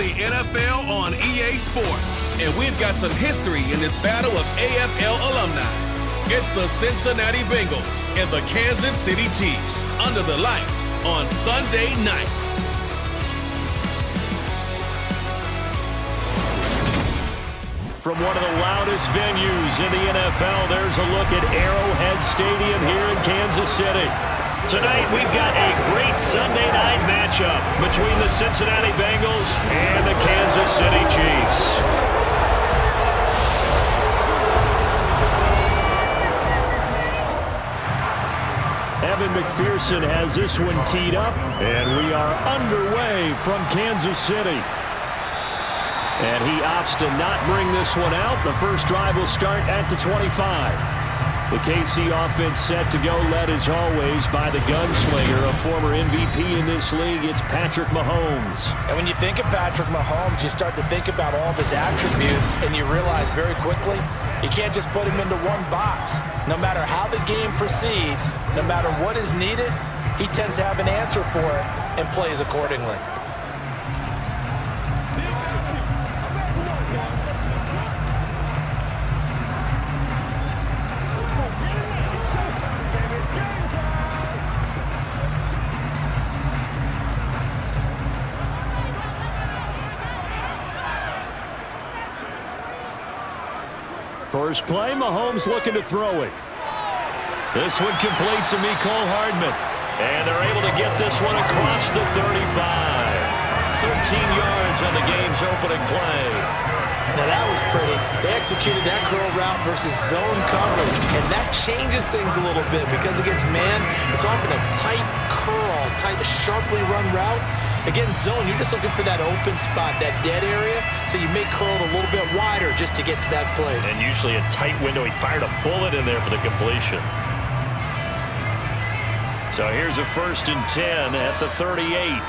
the NFL on EA Sports. And we've got some history in this battle of AFL alumni. It's the Cincinnati Bengals and the Kansas City Chiefs under the lights on Sunday night. From one of the loudest venues in the NFL, there's a look at Arrowhead Stadium here in Kansas City. Tonight, we've got a great Sunday night matchup between the Cincinnati Bengals and the Kansas City Chiefs. Evan McPherson has this one teed up, and we are underway from Kansas City. And he opts to not bring this one out. The first drive will start at the 25. The KC offense set to go, led as always by the gunslinger, a former MVP in this league. It's Patrick Mahomes. And when you think of Patrick Mahomes, you start to think about all of his attributes, and you realize very quickly, you can't just put him into one box. No matter how the game proceeds, no matter what is needed, he tends to have an answer for it and plays accordingly. First play, Mahomes looking to throw it. This one complete to Mecole Hardman. And they're able to get this one across the 35. 13 yards on the game's opening play. Now that was pretty. They executed that curl route versus zone coverage, and that changes things a little bit because against man, it's often a tight curl, tight, sharply run route. Against zone, you're just looking for that open spot, that dead area, so you may curl it a little bit wider just to get to that place. And usually a tight window. He fired a bullet in there for the completion. So here's a 1st and 10 at the 38.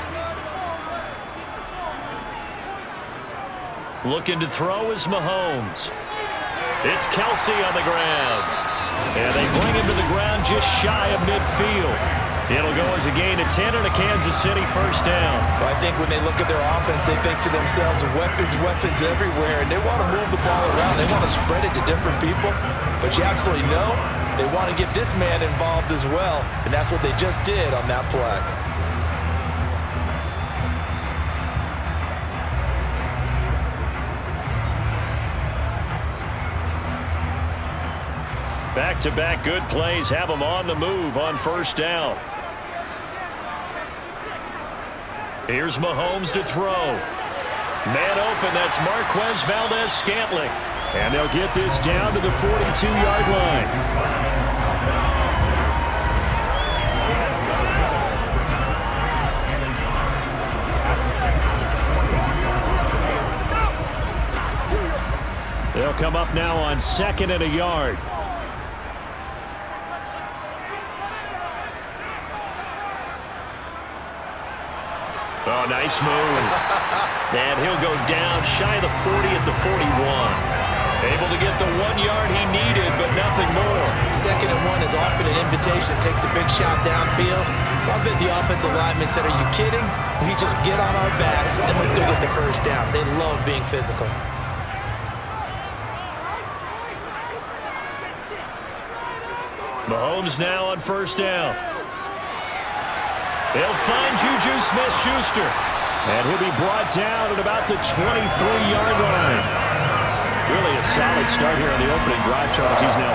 Looking to throw is Mahomes. It's Kelsey on the ground. And they bring him to the ground just shy of midfield. It'll go as a gain of 10 and a Kansas City first down. Well, I think when they look at their offense, they think to themselves, weapons, weapons everywhere. And they want to move the ball around. They want to spread it to different people. But you absolutely know they want to get this man involved as well. And that's what they just did on that play. Back-to-back good plays have them on the move on first down. Here's Mahomes to throw. Man open, that's Marquez Valdez-Scantling. And they'll get this down to the 42-yard line. They'll come up now on 2nd and a yard. Oh, nice move. And he'll go down shy of the 40 at the 41. Able to get the 1 yard he needed, but nothing more. 2nd and 1 is often an invitation to take the big shot downfield. I bet the offensive lineman said, are you kidding? We just get on our backs and let's go get the first down. They love being physical. Mahomes now on first down. They'll find Juju Smith-Schuster. And he'll be brought down at about the 23-yard line. Really a solid start here on the opening drive, Charles. He's now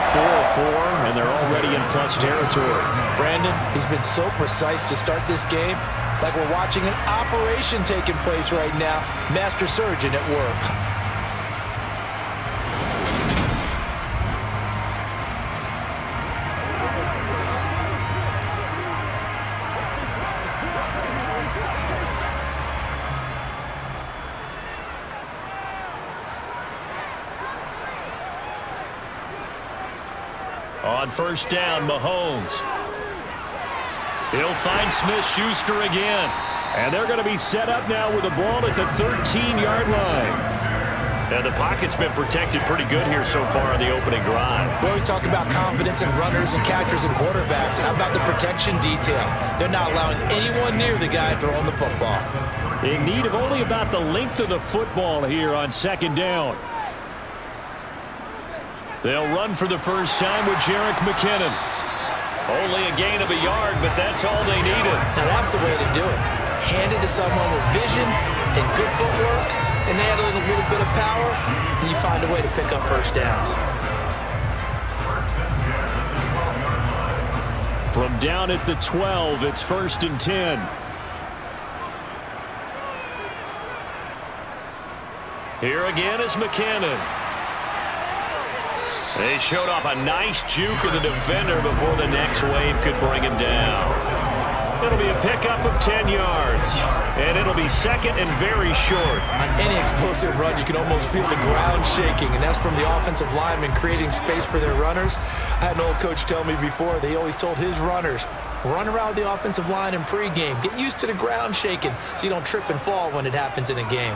4-4, and they're already in plus territory. Brandon, he's been so precise to start this game, like we're watching an operation taking place right now. Master surgeon at work. On first down, Mahomes. He'll find Smith-Schuster again. And they're going to be set up now with the ball at the 13-yard line. And the pocket's been protected pretty good here so far on the opening drive. We always talk about confidence in runners and catchers and quarterbacks. How about the protection detail? They're not allowing anyone near the guy throwing the football. in need of only about the length of the football here on second down. They'll run for the first time with Jerick McKinnon. Only a gain of a yard, but that's all they needed. Now that's the way to do it. Hand it to someone with vision and good footwork, and add a little bit of power, and you find a way to pick up first downs. From down at the 12, it's 1st and 10. Here again is McKinnon. They showed off a nice juke of the defender before the next wave could bring him down. It'll be a pickup of 10 yards, and it'll be second and very short. On any explosive run, you can almost feel the ground shaking, and that's from the offensive linemen creating space for their runners. I had an old coach tell me before, they always told his runners, run around the offensive line in pregame. Get used to the ground shaking so you don't trip and fall when it happens in a game.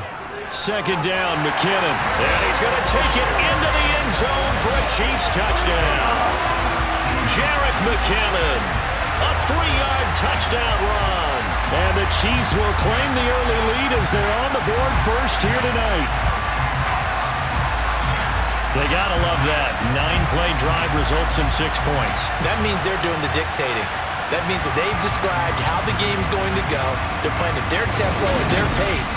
Second down, McKinnon. And he's going to take it into the end zone for a Chiefs touchdown. Jerick McKinnon, a 3-yard touchdown run. And the Chiefs will claim the early lead as they're on the board first here tonight. They got to love that. 9-play drive results in 6 points. That means they're doing the dictating. That means that they've described how the game's going to go. They're playing at their tempo, at their pace.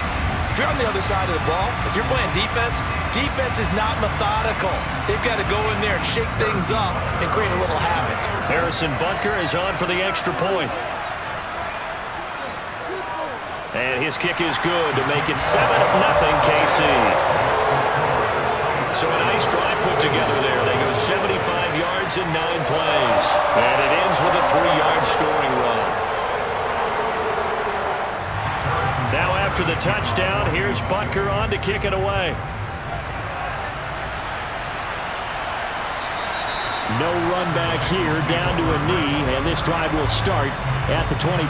If you're on the other side of the ball, if you're playing defense, defense is not methodical. They've got to go in there and shake things up and create a little havoc. Harrison Butker is on for the extra point. And his kick is good to make it 7-0 KC. So a nice drive put together there. They go 75 yards in 9 plays. And it ends with a 3-yard scoring run. Now after the touchdown, here's Butker on to kick it away. No run back here, down to a knee, and this drive will start at the 25.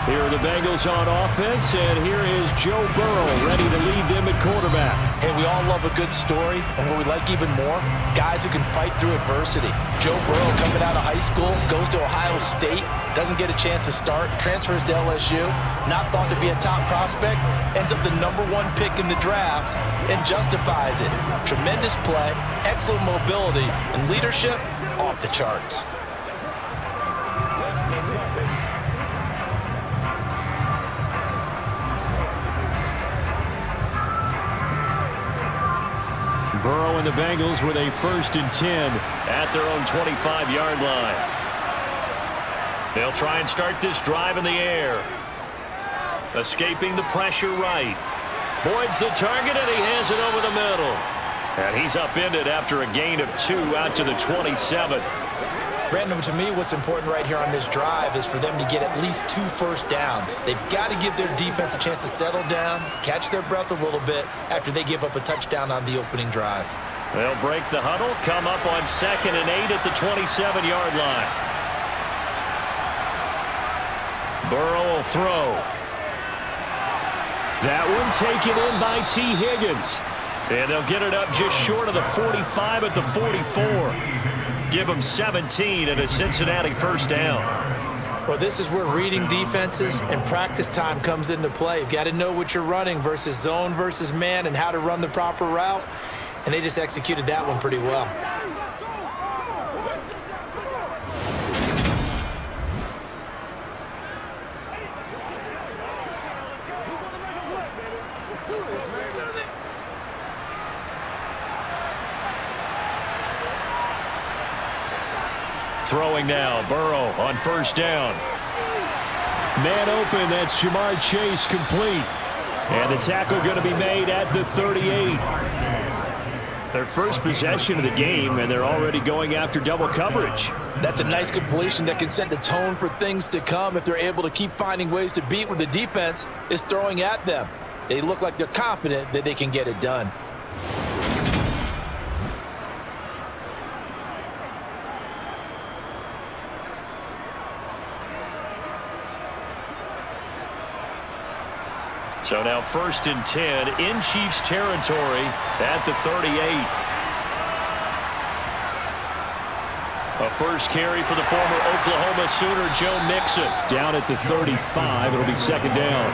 Here are the Bengals on offense, and here is Joe Burrow ready to lead them at quarterback. Hey, we all love a good story, and what we like even more, guys who can fight through adversity. Joe Burrow coming out of high school, goes to Ohio State, doesn't get a chance to start, transfers to LSU, not thought to be a top prospect, ends up the #1 pick in the draft, and justifies it. Tremendous play, excellent mobility, and leadership off the charts. Burrow and the Bengals with a 1st and 10 at their own 25-yard line. They'll try and start this drive in the air. Escaping the pressure right. Boyd's the target, and he has it over the middle. And he's upended after a gain of 2 out to the 27. Brandon, to me, what's important right here on this drive is for them to get at least 2 first downs. They've got to give their defense a chance to settle down, catch their breath a little bit after they give up a touchdown on the opening drive. They'll break the huddle, come up on 2nd and 8 at the 27-yard line. Burrow will throw. That one taken in by T. Higgins. And they'll get it up just short of the 45 at the 44. Give them 17 and a Cincinnati first down. Well, this is where reading defenses and practice time comes into play. You've got to know what you're running versus zone versus man and how to run the proper route. And they just executed that one pretty well. Throwing now, Burrow on first down. Man open, that's Jamar Chase complete. And the tackle going to be made at the 38. Their first possession of the game, and they're already going after double coverage. That's a nice completion that can set the tone for things to come if they're able to keep finding ways to beat what the defense is throwing at them. They look like they're confident that they can get it done. So now 1st and 10 in Chiefs territory at the 38. A first carry for the former Oklahoma Sooner, Joe Mixon. Down at the 35, it'll be 2nd down.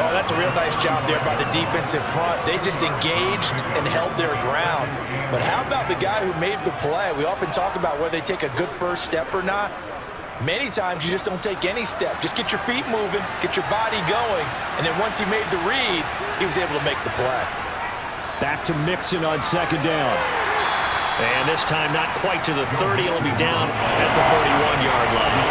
Oh, that's a real nice job there by the defense in front. They just engaged and held their ground. But how about the guy who made the play? We often talk about whether they take a good first step or not. Many times you just don't take any step. Just get your feet moving, get your body going, and then once he made the read, he was able to make the play. Back to Mixon on second down. And this time not quite to the 30. It'll be down at the 31-yard line.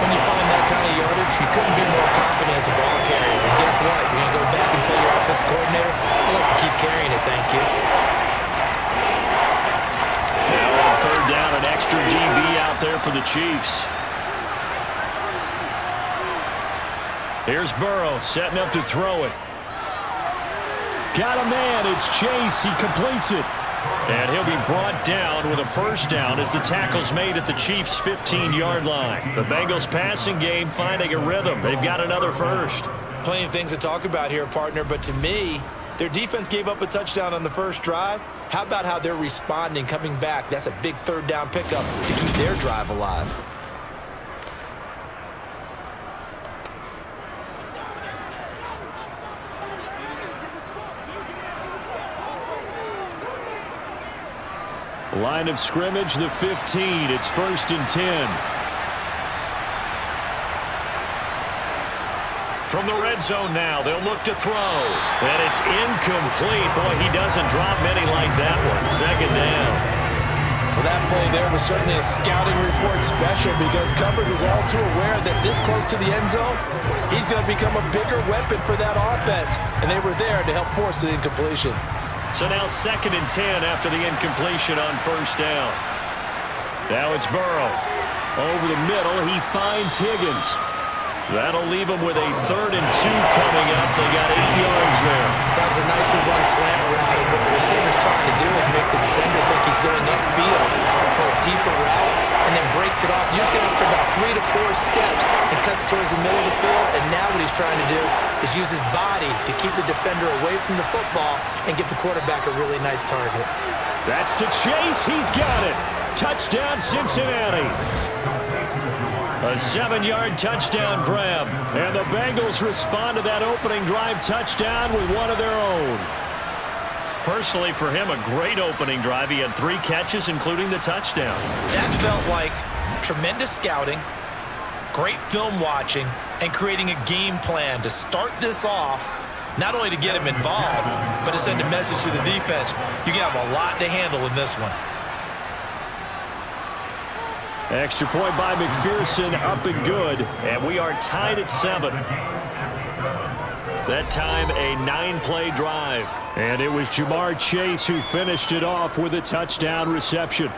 When you find that kind of yardage, you couldn't be more confident as a ball carrier. And guess what? You're going to go back and tell your offensive coordinator, I'd like to keep carrying it, thank you. Now on third down, an extra DB out there for the Chiefs. Here's Burrow setting up to throw it. Got a man. It's Chase. He completes it. And he'll be brought down with a first down as the tackle's made at the Chiefs' 15-yard line. The Bengals passing game finding a rhythm. They've got another first. Plenty of things to talk about here, partner, but to me, their defense gave up a touchdown on the first drive. How about how they're responding, coming back? That's a big third down pickup to keep their drive alive. Line of scrimmage, the 15. It's 1st and 10. From the red zone now, they'll look to throw. And it's incomplete. Boy, he doesn't drop many like that one. Second down. Well, that play there was certainly a scouting report special because coverage was all too aware that this close to the end zone, he's going to become a bigger weapon for that offense. And they were there to help force the incompletion. So now 2nd and 10 after the incompletion on first down. Now it's Burrow. Over the middle, he finds Higgins. That'll leave him with a 3rd and 2 coming up. They got 8 yards there. That was a nicer run slant route. And what the receiver's trying to do is make the defender think he's going upfield for a deeper route and then breaks it off, usually after about 3 to 4 steps, and cuts towards the middle of the field. And now what he's trying to do is use his body to keep the defender away from the football and give the quarterback a really nice target. That's to Chase. He's got it. Touchdown, Cincinnati. A 7-yard touchdown grab. And the Bengals respond to that opening drive touchdown with one of their own. Personally, for him, a great opening drive. He had 3 catches, including the touchdown. That felt like tremendous scouting, great film watching, and creating a game plan to start this off, not only to get him involved, but to send a message to the defense. You can have a lot to handle in this one. Extra point by McPherson, up and good. And we are tied at 7. That time, a 9-play drive. And it was Jamar Chase who finished it off with a touchdown reception.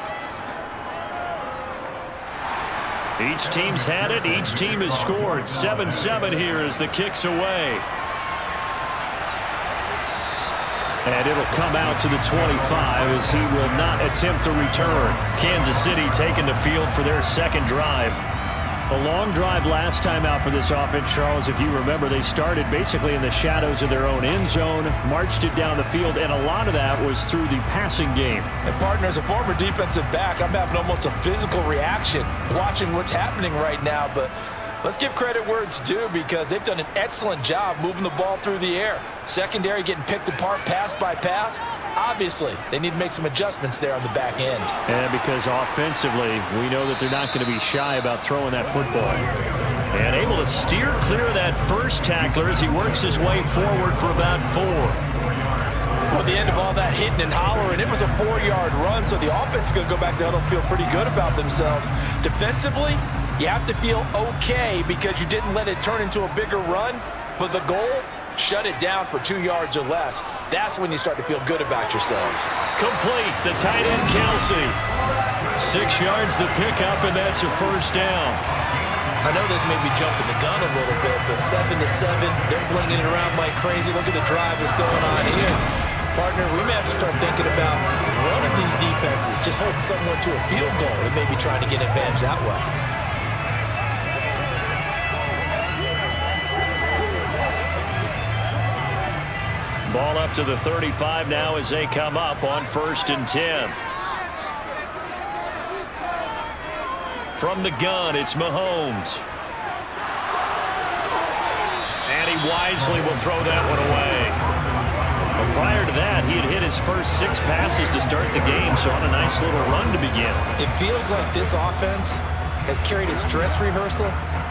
Each team's had it. Each team has scored. 7-7 here as the kick's away. And it'll come out to the 25 as he will not attempt to return. Kansas City taking the field for their 2nd drive. A long drive last time out for this offense, Charles. If you remember, they started basically in the shadows of their own end zone, marched it down the field, and a lot of that was through the passing game. And partner, as a former defensive back, I'm having almost a physical reaction watching what's happening right now. But let's give credit where it's due because they've done an excellent job moving the ball through the air. Secondary getting picked apart pass by pass. Obviously, they need to make some adjustments there on the back end. And because offensively, we know that they're not going to be shy about throwing that football. And able to steer clear of that first tackler as he works his way forward for about 4. Well, at the end of all that hitting and hollering, it was a 4-yard run, so the offense is going to go back to huddle and feel pretty good about themselves. Defensively, you have to feel okay because you didn't let it turn into a bigger run, but the goal, shut it down for 2 yards or less. That's when you start to feel good about yourselves. Complete, the tight end Kelsey. 6 yards the pickup, and that's a first down. I know this may be jumping the gun a little bit, but 7-7, they're flinging it around like crazy. Look at the drive that's going on here. Partner, we may have to start thinking about one of these defenses just holding someone to a field goal and maybe trying to get advantage that way. Ball up to the 35 now as they come up on 1st and 10. From the gun, it's Mahomes. And he he wisely will throw that one away. Well, prior to that, he had hit his first 6 passes to start the game, so on a nice little run to begin. It feels like this offense has carried its dress rehearsal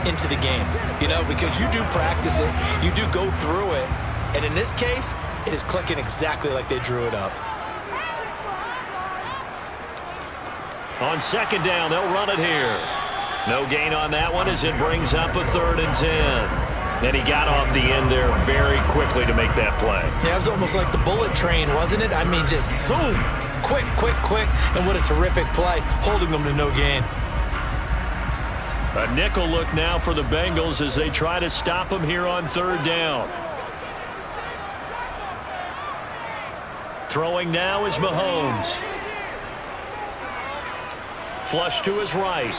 into the game, you know, because you do practice it, you do go through it, and in this case, it is clicking exactly like they drew it up. On second down, they'll run it here. No gain on that one as it brings up a 3rd and 10. And he got off the end there very quickly to make that play. Yeah, it was almost like the bullet train, wasn't it? I mean, just zoom, quick, quick, quick, and what a terrific play, holding them to no gain. A nickel look now for the Bengals as they try to stop him here on 3rd down. Throwing now is Mahomes. Flush to his right.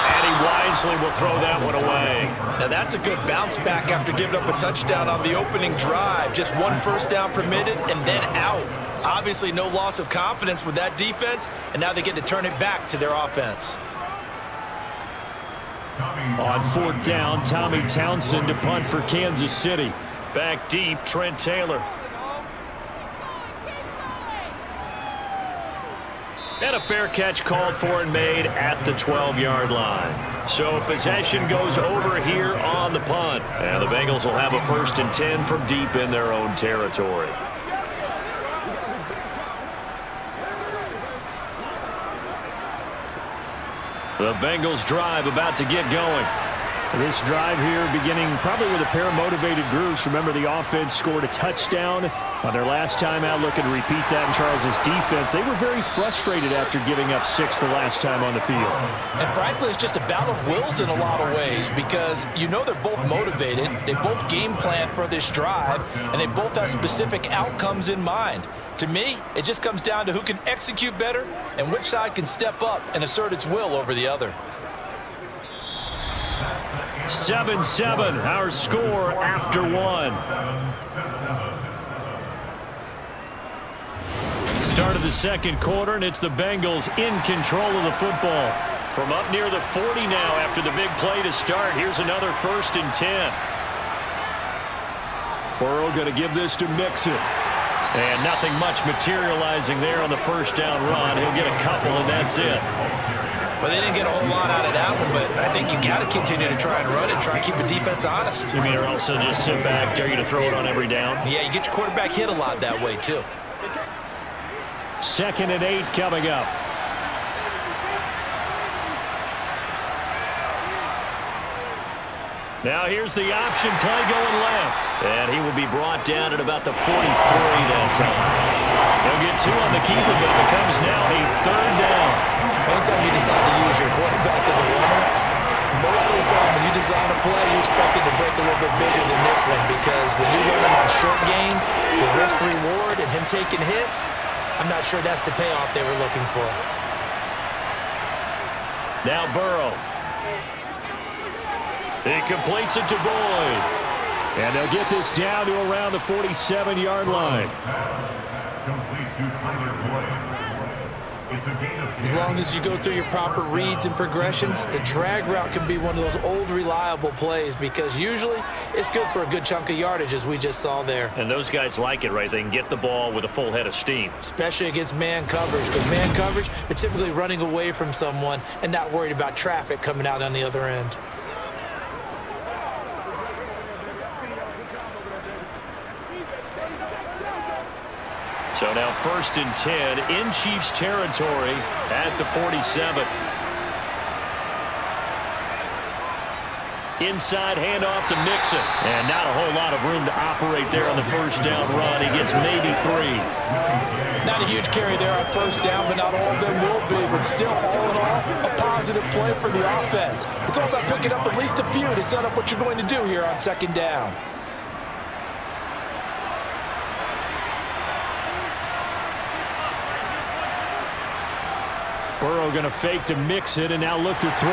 And he wisely will throw that one away. Now that's a good bounce back after giving up a touchdown on the opening drive. Just 1 first down permitted and then out. Obviously no loss of confidence with that defense, and now they get to turn it back to their offense. On 4th down, Tommy Townsend to punt for Kansas City. Back deep, Trent Taylor. And a fair catch called for and made at the 12-yard line. So possession goes over here on the punt. And the Bengals will have a 1st and 10 from deep in their own territory. The Bengals drive about to get going. This drive here beginning probably with a pair of motivated groups. Remember, the offense scored a touchdown on their last time out. Looking to repeat that in Charles's defense. They were very frustrated after giving up 6 the last time on the field. And frankly, it's just a battle of wills in a lot of ways because you know they're both motivated. They both game plan for this drive, and they both have specific outcomes in mind. To me, it just comes down to who can execute better and which side can step up and assert its will over the other. 7-7, our score after 1. Start of the second quarter, and it's the Bengals in control of the football. From up near the 40 now after the big play to start. Here's another 1st and 10. Burrow going to give this to Mixon. And nothing much materializing there on the 1st down run. He'll get a couple, and that's it. Well, they didn't get a whole lot out of that one, but I think you got to continue to try and run it, try and keep the defense honest. You mean or also just sit back, dare you to throw it on every down? Yeah, you get your quarterback hit a lot that way, too. 2nd and 8 coming up. Now here's the option play going left. And he will be brought down at about the 43 that time. He'll get 2 on the keeper, but it becomes now a 3rd down. Anytime you decide to use your quarterback as a runner, most of the time when you design a play, you expect it to break a little bit bigger than this one because when you run him on short gains, the risk-reward and him taking hits, I'm not sure that's the payoff they were looking for. Now Burrow. He completes it to Boyd. And they'll get this down to around the 47-yard line. As long as you go through your proper reads and progressions, the drag route can be one of those old reliable plays because usually it's good for a good chunk of yardage as we just saw there. And those guys like it, right? They can get the ball with a full head of steam. Especially against man coverage. Because man coverage, they're typically running away from someone and not worried about traffic coming out on the other end. So now 1st and 10 in Chiefs territory at the 47. Inside handoff to Mixon. And not a whole lot of room to operate there on the 1st down run. He gets maybe 3. Not a huge carry there on 1st down, but not all of them will be. But still, all in all, a positive play for the offense. It's all about picking up at least a few to set up what you're going to do here on 2nd down. Burrow going to fake to Mixon and now look to throw.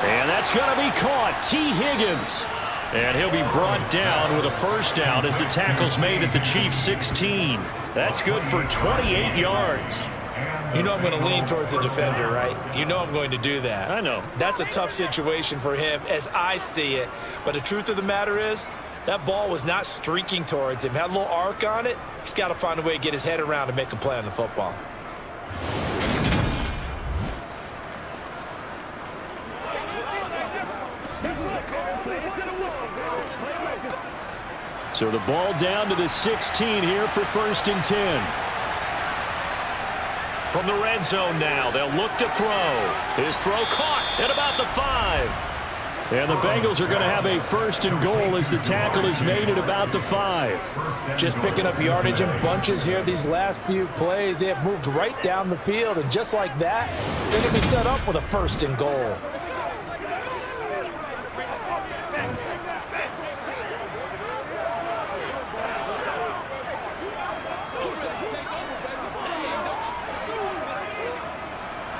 And that's going to be caught. T. Higgins. And he'll be brought down with a 1st down as the tackle's made at the Chiefs' 16. That's good for 28 yards. You know I'm going to lean towards the defender, right? You know I'm going to do that. I know. That's a tough situation for him as I see it. But the truth of the matter is, that ball was not streaking towards him. Had a little arc on it. He's got to find a way to get his head around and make a play on the football. So the ball down to the 16 here for 1st and 10. From the red zone now, they'll look to throw. His throw caught at about the 5. And the Bengals are going to have a 1st and goal as the tackle is made at about the 5. Just picking up yardage in bunches here these last few plays. They have moved right down the field, and just like that, they're going to be set up with a 1st and goal.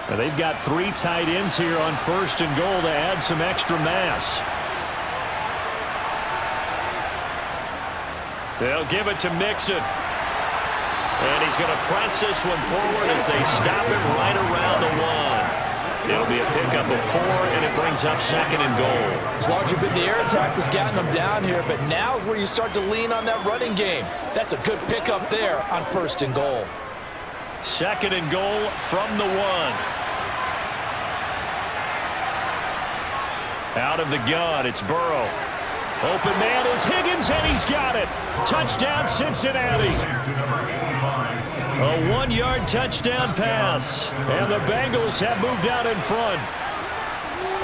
And they've got 3 tight ends here on 1st and goal to add some extra mass. They'll give it to Mixon. And he's going to press this one forward as they stop him right around the 1. It'll be a pickup of 4, and it brings up 2nd and goal. As long as you've been the air attack that's gotten them down here, but now is where you start to lean on that running game. That's a good pickup there on 1st and goal. 2nd and goal from the 1. Out of the gun, it's Burrow. Open man is Higgins, and he's got it. Touchdown, Cincinnati. A 1-yard touchdown pass. And the Bengals have moved out in front.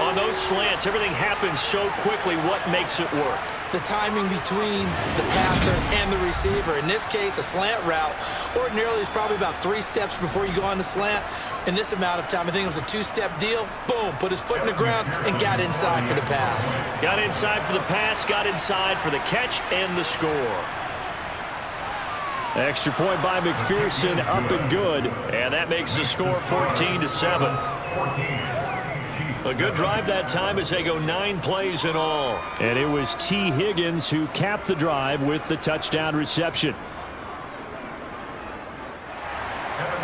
On those slants, everything happens so quickly. What makes it work? The timing between the passer and the receiver. In this case, a slant route ordinarily is probably about 3 steps before you go on the slant. In this amount of time, I think it was a 2-step deal. Boom, put his foot in the ground and got inside for the pass. Got inside for the pass, got inside for the catch and the score. Extra point by McPherson, up and good. And that makes the score 14-7. A good drive that time as they go 9 plays in all. And it was T. Higgins who capped the drive with the touchdown reception.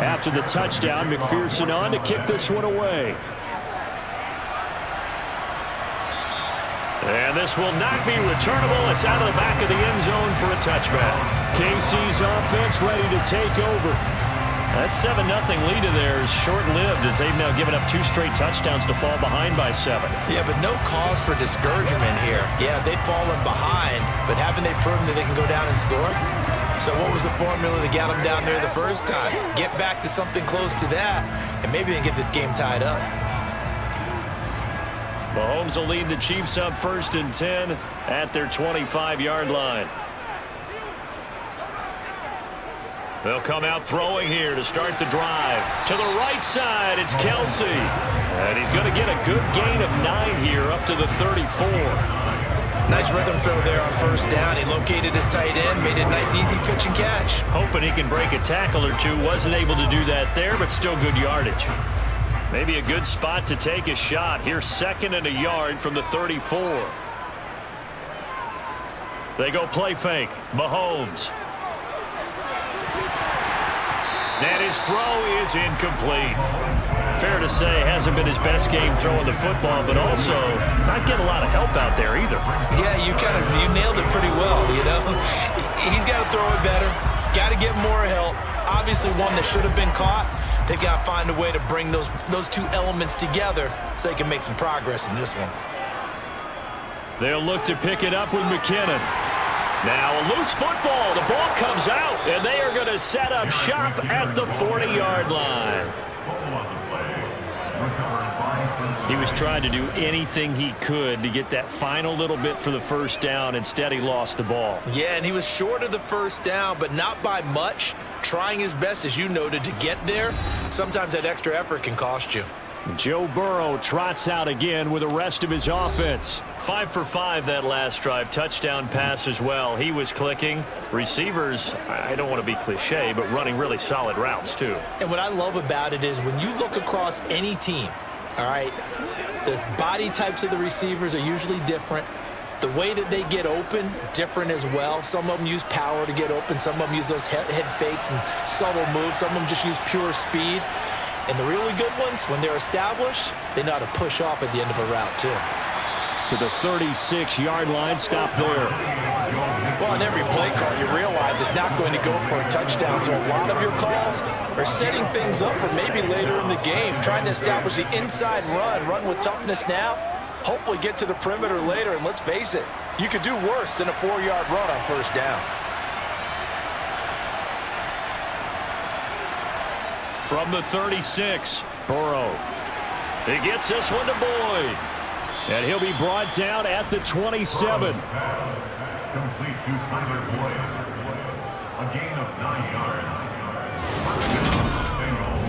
After the touchdown, McPherson on to kick this one away. And this will not be returnable. It's out of the back of the end zone for a touchback. KC's offense ready to take over. That 7-0 lead of theirs short-lived as they've now given up 2 straight touchdowns to fall behind by 7. Yeah, but no cause for discouragement here. Yeah, they've fallen behind, but haven't they proven that they can go down and score? So what was the formula that got them down there the first time? Get back to something close to that, and maybe they can get this game tied up. Mahomes will lead the Chiefs up 1st and 10 at their 25-yard line. They'll come out throwing here to start the drive. To the right side, it's Kelsey. And he's going to get a good gain of 9 here up to the 34. Nice rhythm throw there on 1st down. He located his tight end, made it a nice easy pitch and catch. Hoping he can break a tackle or 2. Wasn't able to do that there, but still good yardage. Maybe a good spot to take a shot. Here's 2nd and a yard from the 34. They go play fake. Mahomes. And his throw is incomplete. Fair to say, hasn't been his best game throwing the football, but also not getting a lot of help out there either. Yeah, you nailed it pretty well, you know. He's got to throw it better. Got to get more help. Obviously one that should have been caught. They've got to find a way to bring those 2 elements together so they can make some progress in this one. They'll look to pick it up with McKinnon. Now a loose football. The ball comes out, and they are going to set up shop at the 40-yard line. He was trying to do anything he could to get that final little bit for the 1st down. Instead, he lost the ball. Yeah, and he was short of the 1st down, but not by much. Trying his best, as you noted, to get there. Sometimes that extra effort can cost you. Joe Burrow trots out again with the rest of his offense. 5 for 5 that last drive. Touchdown pass as well. He was clicking. Receivers, I don't want to be cliche, but running really solid routes too. And what I love about it is when you look across any team, all right, the body types of the receivers are usually different. The way that they get open, different as well. Some of them use power to get open. Some of them use those head fakes and subtle moves. Some of them just use pure speed. And the really good ones, when they're established, they know how to push off at the end of a route, too. To the 36-yard line, stop there. Well, in every play call, you realize it's not going to go for a touchdown. So a lot of your calls are setting things up for maybe later in the game, trying to establish the inside run with toughness now, hopefully get to the perimeter later. And let's face it, you could do worse than a 4-yard run on first down. From the 36, Burrow. He gets this one to Boyd. And he'll be brought down at the 27. Complete to Tyler Boyd. A gain of 9 yards. Bengals.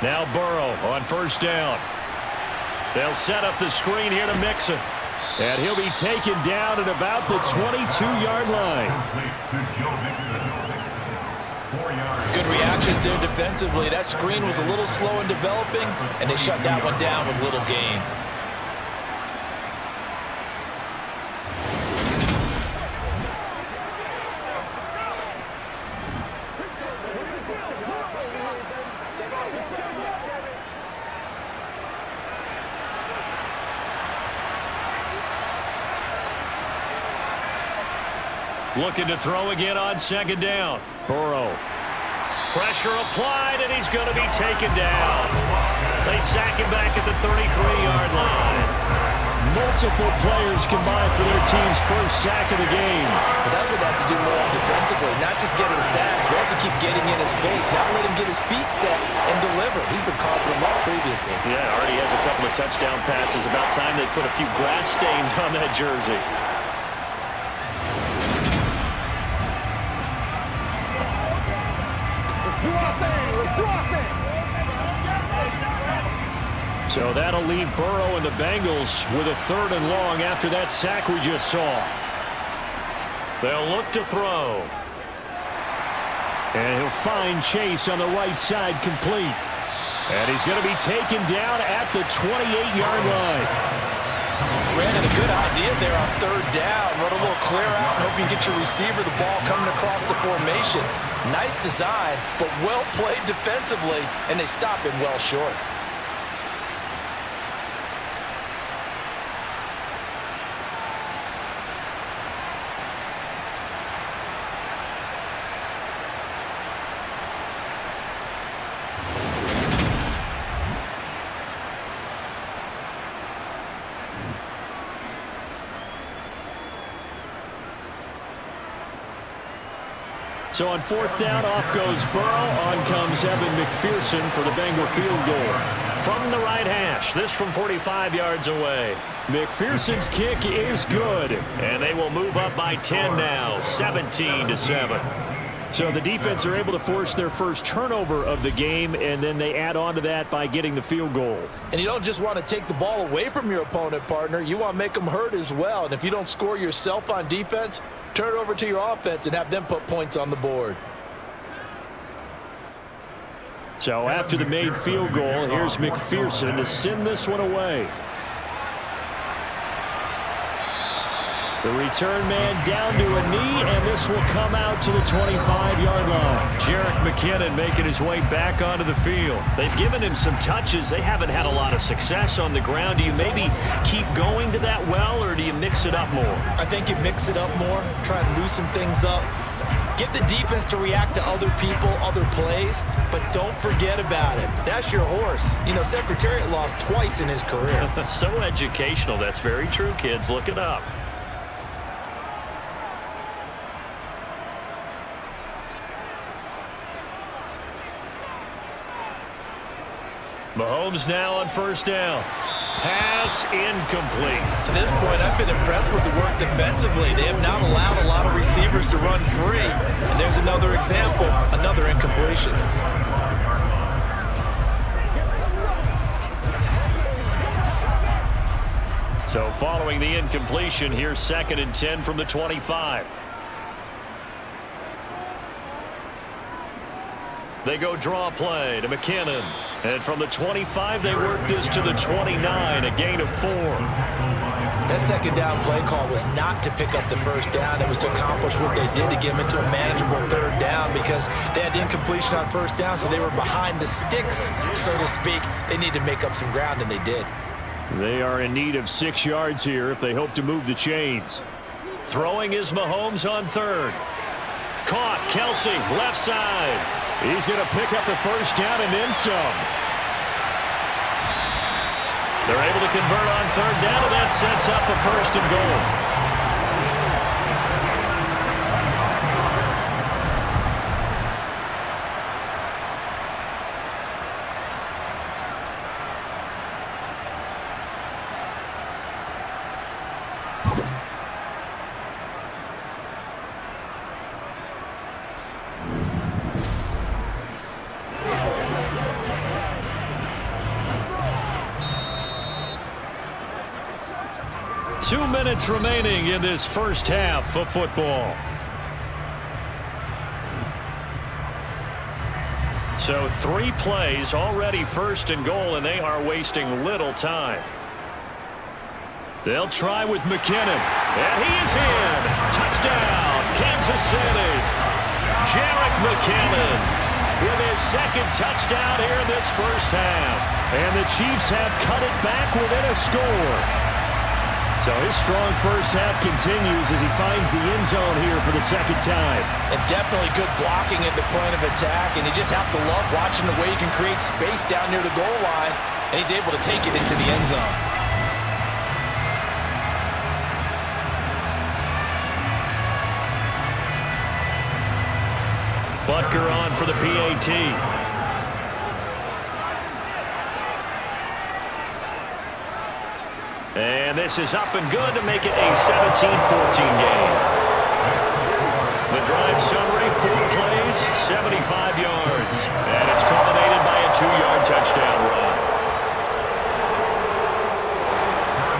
Now Burrow on first down. They'll set up the screen here to Mixon. And he'll be taken down at about the 22-yard line. Good reactions there defensively. That screen was a little slow in developing, and they shut that one down with little gain. Looking to throw again on second down. Burrow. Pressure applied, and he's going to be taken down. They sack him back at the 33-yard line. Multiple players combined for their team's first sack of the game. But that's what they have to do more defensively, not just getting sacks, but have to keep getting in his face. Now let him get his feet set and deliver. He's been carving them up previously. Yeah, already has a couple of touchdown passes. About time they put a few grass stains on that jersey. So that'll leave Burrow and the Bengals with a 3rd and long after that sack we just saw. They'll look to throw. And he'll find Chase on the right side complete. And he's going to be taken down at the 28-yard line. Ran a good idea there on 3rd down. Run a little clear out and hope you can get your receiver the ball coming across the formation. Nice design, but well played defensively, and they stop him well short. So on 4th down, off goes Burrow. On comes Evan McPherson for the Bengal field goal. From the right hash, this from 45 yards away. McPherson's kick is good. And they will move up by 10 now, 17-7. So the defense are able to force their first turnover of the game, and then they add on to that by getting the field goal. And you don't just want to take the ball away from your opponent, partner. You want to make them hurt as well. And if you don't score yourself on defense, turn it over to your offense and have them put points on the board. So after the made field goal, here's McPherson to send this one away. The return man down to a knee, and this will come out to the 25-yard line. Jerick McKinnon making his way back onto the field. They've given him some touches. They haven't had a lot of success on the ground. Do you maybe keep going to that well, or do you mix it up more? I think you mix it up more, try and loosen things up. Get the defense to react to other people, other plays, but don't forget about it. That's your horse. You know, Secretariat lost twice in his career. So educational. That's very true, kids. Look it up. Mahomes now on first down. Pass incomplete. To this point, I've been impressed with the work defensively. They have not allowed a lot of receivers to run free. And there's another example, another incompletion. So following the incompletion, here's 2nd and 10 from the 25. They go draw play to McKinnon. And from the 25, they work this to the 29, a gain of 4. That second down play call was not to pick up the first down. It was to accomplish what they did to get them into a manageable third down because they had incompletion on first down, so they were behind the sticks, so to speak. They needed to make up some ground, and they did. They are in need of 6 yards here if they hope to move the chains. Throwing is Mahomes on 3rd. Caught, Kelsey, left side. He's going to pick up the first down and then some. They're able to convert on 3rd down, and that sets up a 1st and goal. Minutes remaining in this first half of football. So 3 plays already 1st and goal, and they are wasting little time. They'll try with McKinnon, and he is in. Touchdown, Kansas City. Jerick McKinnon with his 2nd touchdown here in this first half. And the Chiefs have cut it back within a score. So his strong first half continues as he finds the end zone here for the 2nd time. And definitely good blocking at the point of attack, and you just have to love watching the way he can create space down near the goal line, and he's able to take it into the end zone. Butker on for the PAT. And this is up and good to make it a 17-14 game. The drive summary, 4 plays, 75 yards. And it's culminated by a 2-yard touchdown run.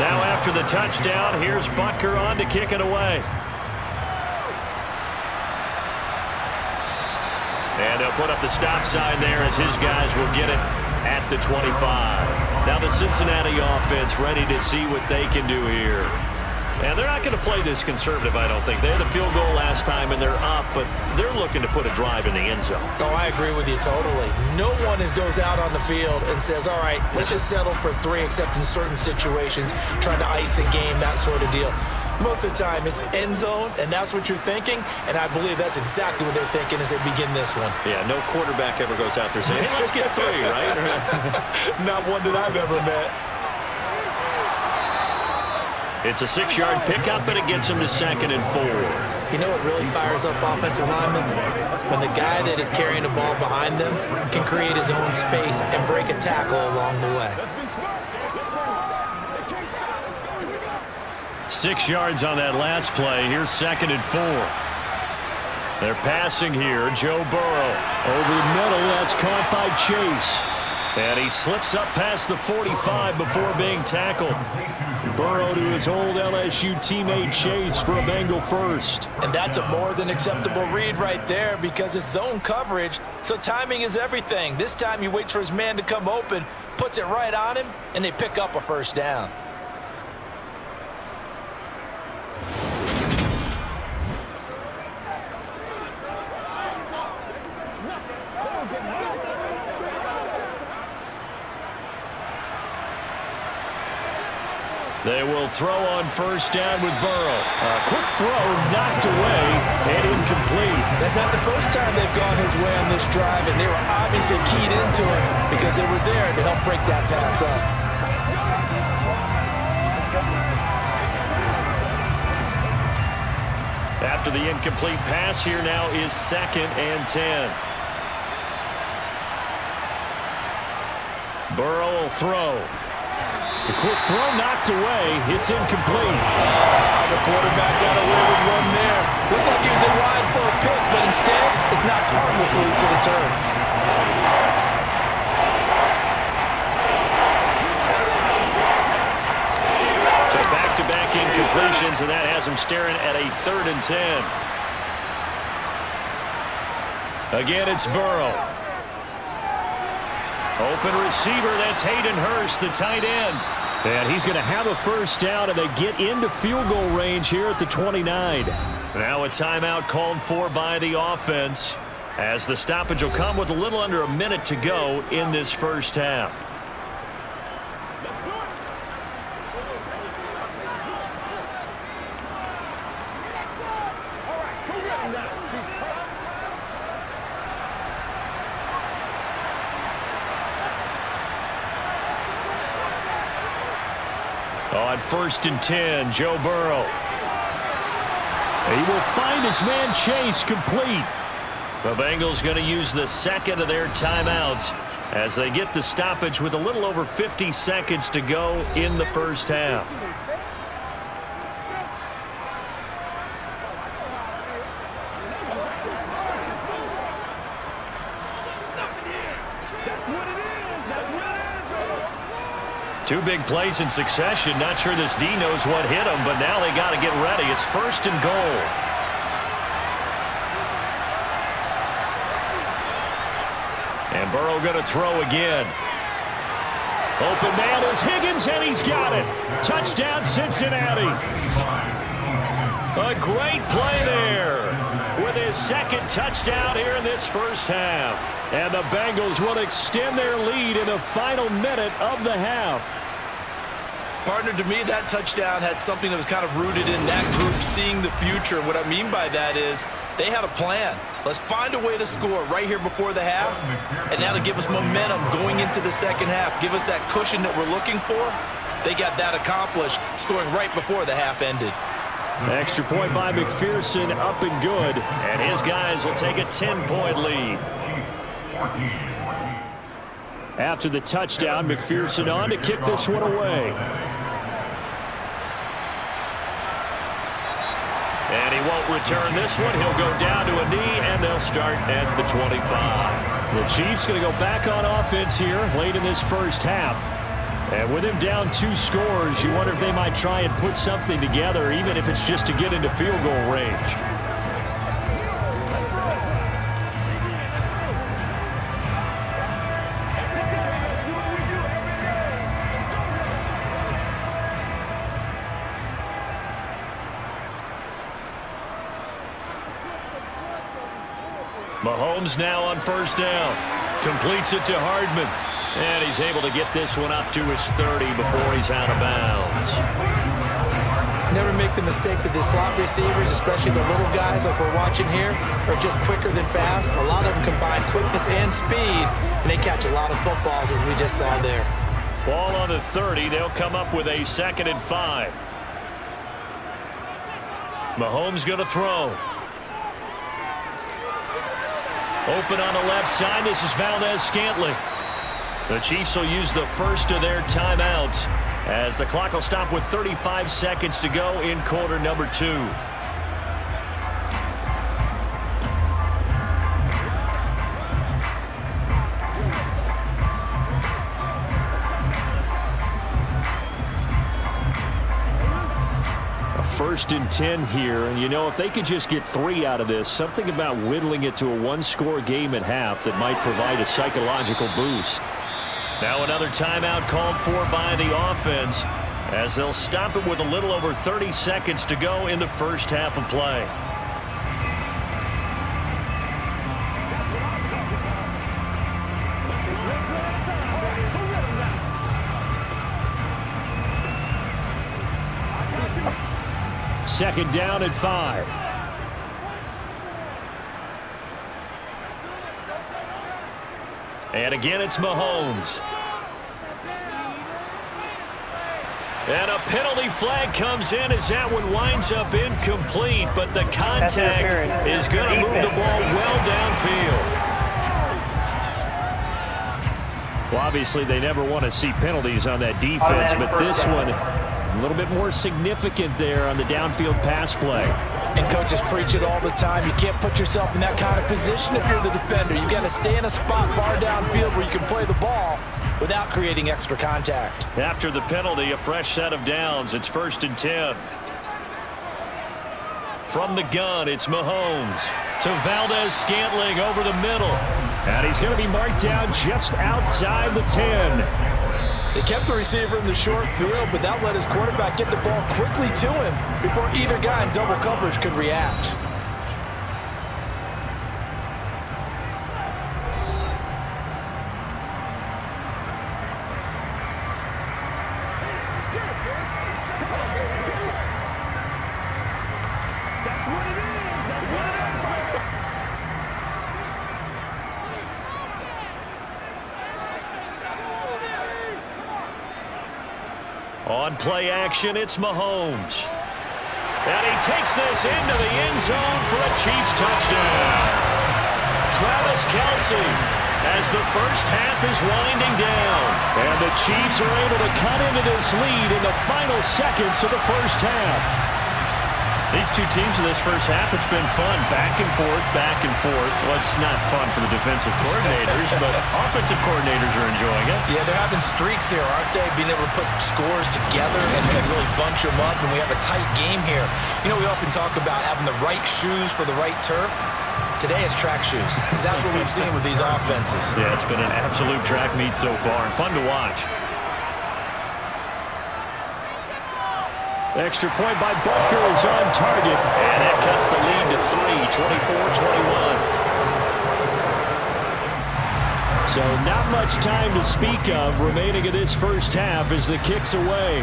Now after the touchdown, here's Butker on to kick it away. And they'll put up the stop sign there as his guys will get it at the 25. Now the Cincinnati offense ready to see what they can do here. And they're not going to play this conservative, I don't think. They had a field goal last time, and they're up, but they're looking to put a drive in the end zone. Oh, I agree with you totally. No one goes out on the field and says, all right, let's just settle for 3, except in certain situations, trying to ice a game, that sort of deal. Most of the time, it's end zone, and that's what you're thinking, and I believe that's exactly what they're thinking as they begin this one. Yeah, no quarterback ever goes out there saying, hey, let's get 3, right? Not one that I've ever met. It's a 6-yard pickup, and it gets them to 2nd and 4. You know what really fires up offensive linemen? When the guy that is carrying the ball behind them can create his own space and break a tackle along the way. 6 yards on that last play. Here's 2nd and 4. They're passing here. Joe Burrow. Over the middle, that's caught by Chase. And he slips up past the 45 before being tackled. Burrow to his old LSU teammate Chase for a Bengal first. And that's a more than acceptable read right there because it's zone coverage, so timing is everything. This time he waits for his man to come open, puts it right on him, and they pick up a first down. They will throw on first down with Burrow. A quick throw knocked away and incomplete. That's not the first time they've gone his way on this drive, and they were obviously keyed into it because they were there to help break that pass up. After the incomplete pass, here now is 2nd and 10. Burrow will throw. The quick throw knocked away. It's incomplete. The quarterback got away with one there. Looked like he was in line for a pick, but instead it's knocked harmlessly to the turf. So back-to-back incompletions, and that has him staring at a 3rd and 10. Again, it's Burrow. Open receiver, that's Hayden Hurst, the tight end. And he's going to have a first down, and they get into field goal range here at the 29. Now a timeout called for by the offense, as the stoppage will come with a little under a minute to go in this first half. On 1st and 10, Joe Burrow. He will find his man Chase complete. The Bengals going to use the second of their timeouts as they get the stoppage with a little over 50 seconds to go in the first half. Two big plays in succession. Not sure this D knows what hit him, but now they got to get ready. It's 1st and goal. And Burrow going to throw again. Open man is Higgins, and he's got it. Touchdown, Cincinnati. A great play there with his 2nd touchdown here in this first half. And the Bengals will extend their lead in the final minute of the half. Partner, to me, that touchdown had something that was kind of rooted in that group seeing the future. What I mean by that is they had a plan. Let's find a way to score right here before the half, and that'll give us momentum going into the second half. Give us that cushion that we're looking for. They got that accomplished, scoring right before the half ended. Extra point by McPherson, up and good. And his guys will take a 10-point lead. After the touchdown, McPherson on to kick this one away. And he won't return this one. He'll go down to a knee, and they'll start at the 25. The Chiefs going to go back on offense here late in this first half. And with him down 2 scores, you wonder if they might try and put something together, even if it's just to get into field goal range. Mahomes now on 1st down. Completes it to Hardman. And he's able to get this one up to his 30 before he's out of bounds. Never make the mistake that the slot receivers, especially the little guys like we're watching here, are just quicker than fast. A lot of them combine quickness and speed, and they catch a lot of footballs, as we just saw there. Ball on the 30. They'll come up with a 2nd and 5. Mahomes going to throw. Open on the left side. This is Valdez-Scantling. The Chiefs will use the first of their timeouts as the clock will stop with 35 seconds to go in quarter number 2. A 1st and 10 here, and you know, if they could just get 3 out of this, something about whittling it to a 1-score game at half that might provide a psychological boost. Now another timeout called for by the offense as they'll stop it with a little over 30 seconds to go in the first half of play. Second down at 5. And again, it's Mahomes. And a penalty flag comes in as that one winds up incomplete, but the contact is going to move the ball well downfield. Well, obviously, they never want to see penalties on that defense, but this one, a little bit more significant there on the downfield pass play. And coaches preach it all the time. You can't put yourself in that kind of position if you're the defender. You've got to stay in a spot far downfield where you can play the ball without creating extra contact. After the penalty, a fresh set of downs. It's 1st and 10. From the gun, it's Mahomes to Valdez-Scantling over the middle. And he's going to be marked down just outside the 10. They kept the receiver in the short field, but that let his quarterback get the ball quickly to him before either guy in double coverage could react. On play action, it's Mahomes. And he takes this into the end zone for a Chiefs touchdown. Travis Kelce as the first half is winding down. And the Chiefs are able to cut into this lead in the final seconds of the first half. These two teams in this first half, it's been fun. Back and forth, back and forth. Well, it's not fun for the defensive coordinators, but offensive coordinators are enjoying it. Yeah, they're having streaks here, aren't they? Being able to put scores together and really bunch them up, and we have a tight game here. You know, we often talk about having the right shoes for the right turf. Today it's track shoes. That's what we've seen with these offenses. Yeah, it's been an absolute track meet so far, and fun to watch. Extra point by Butker is on target. And that cuts the lead to 3, 24-21. So not much time to speak of remaining in this first half as the kick's away.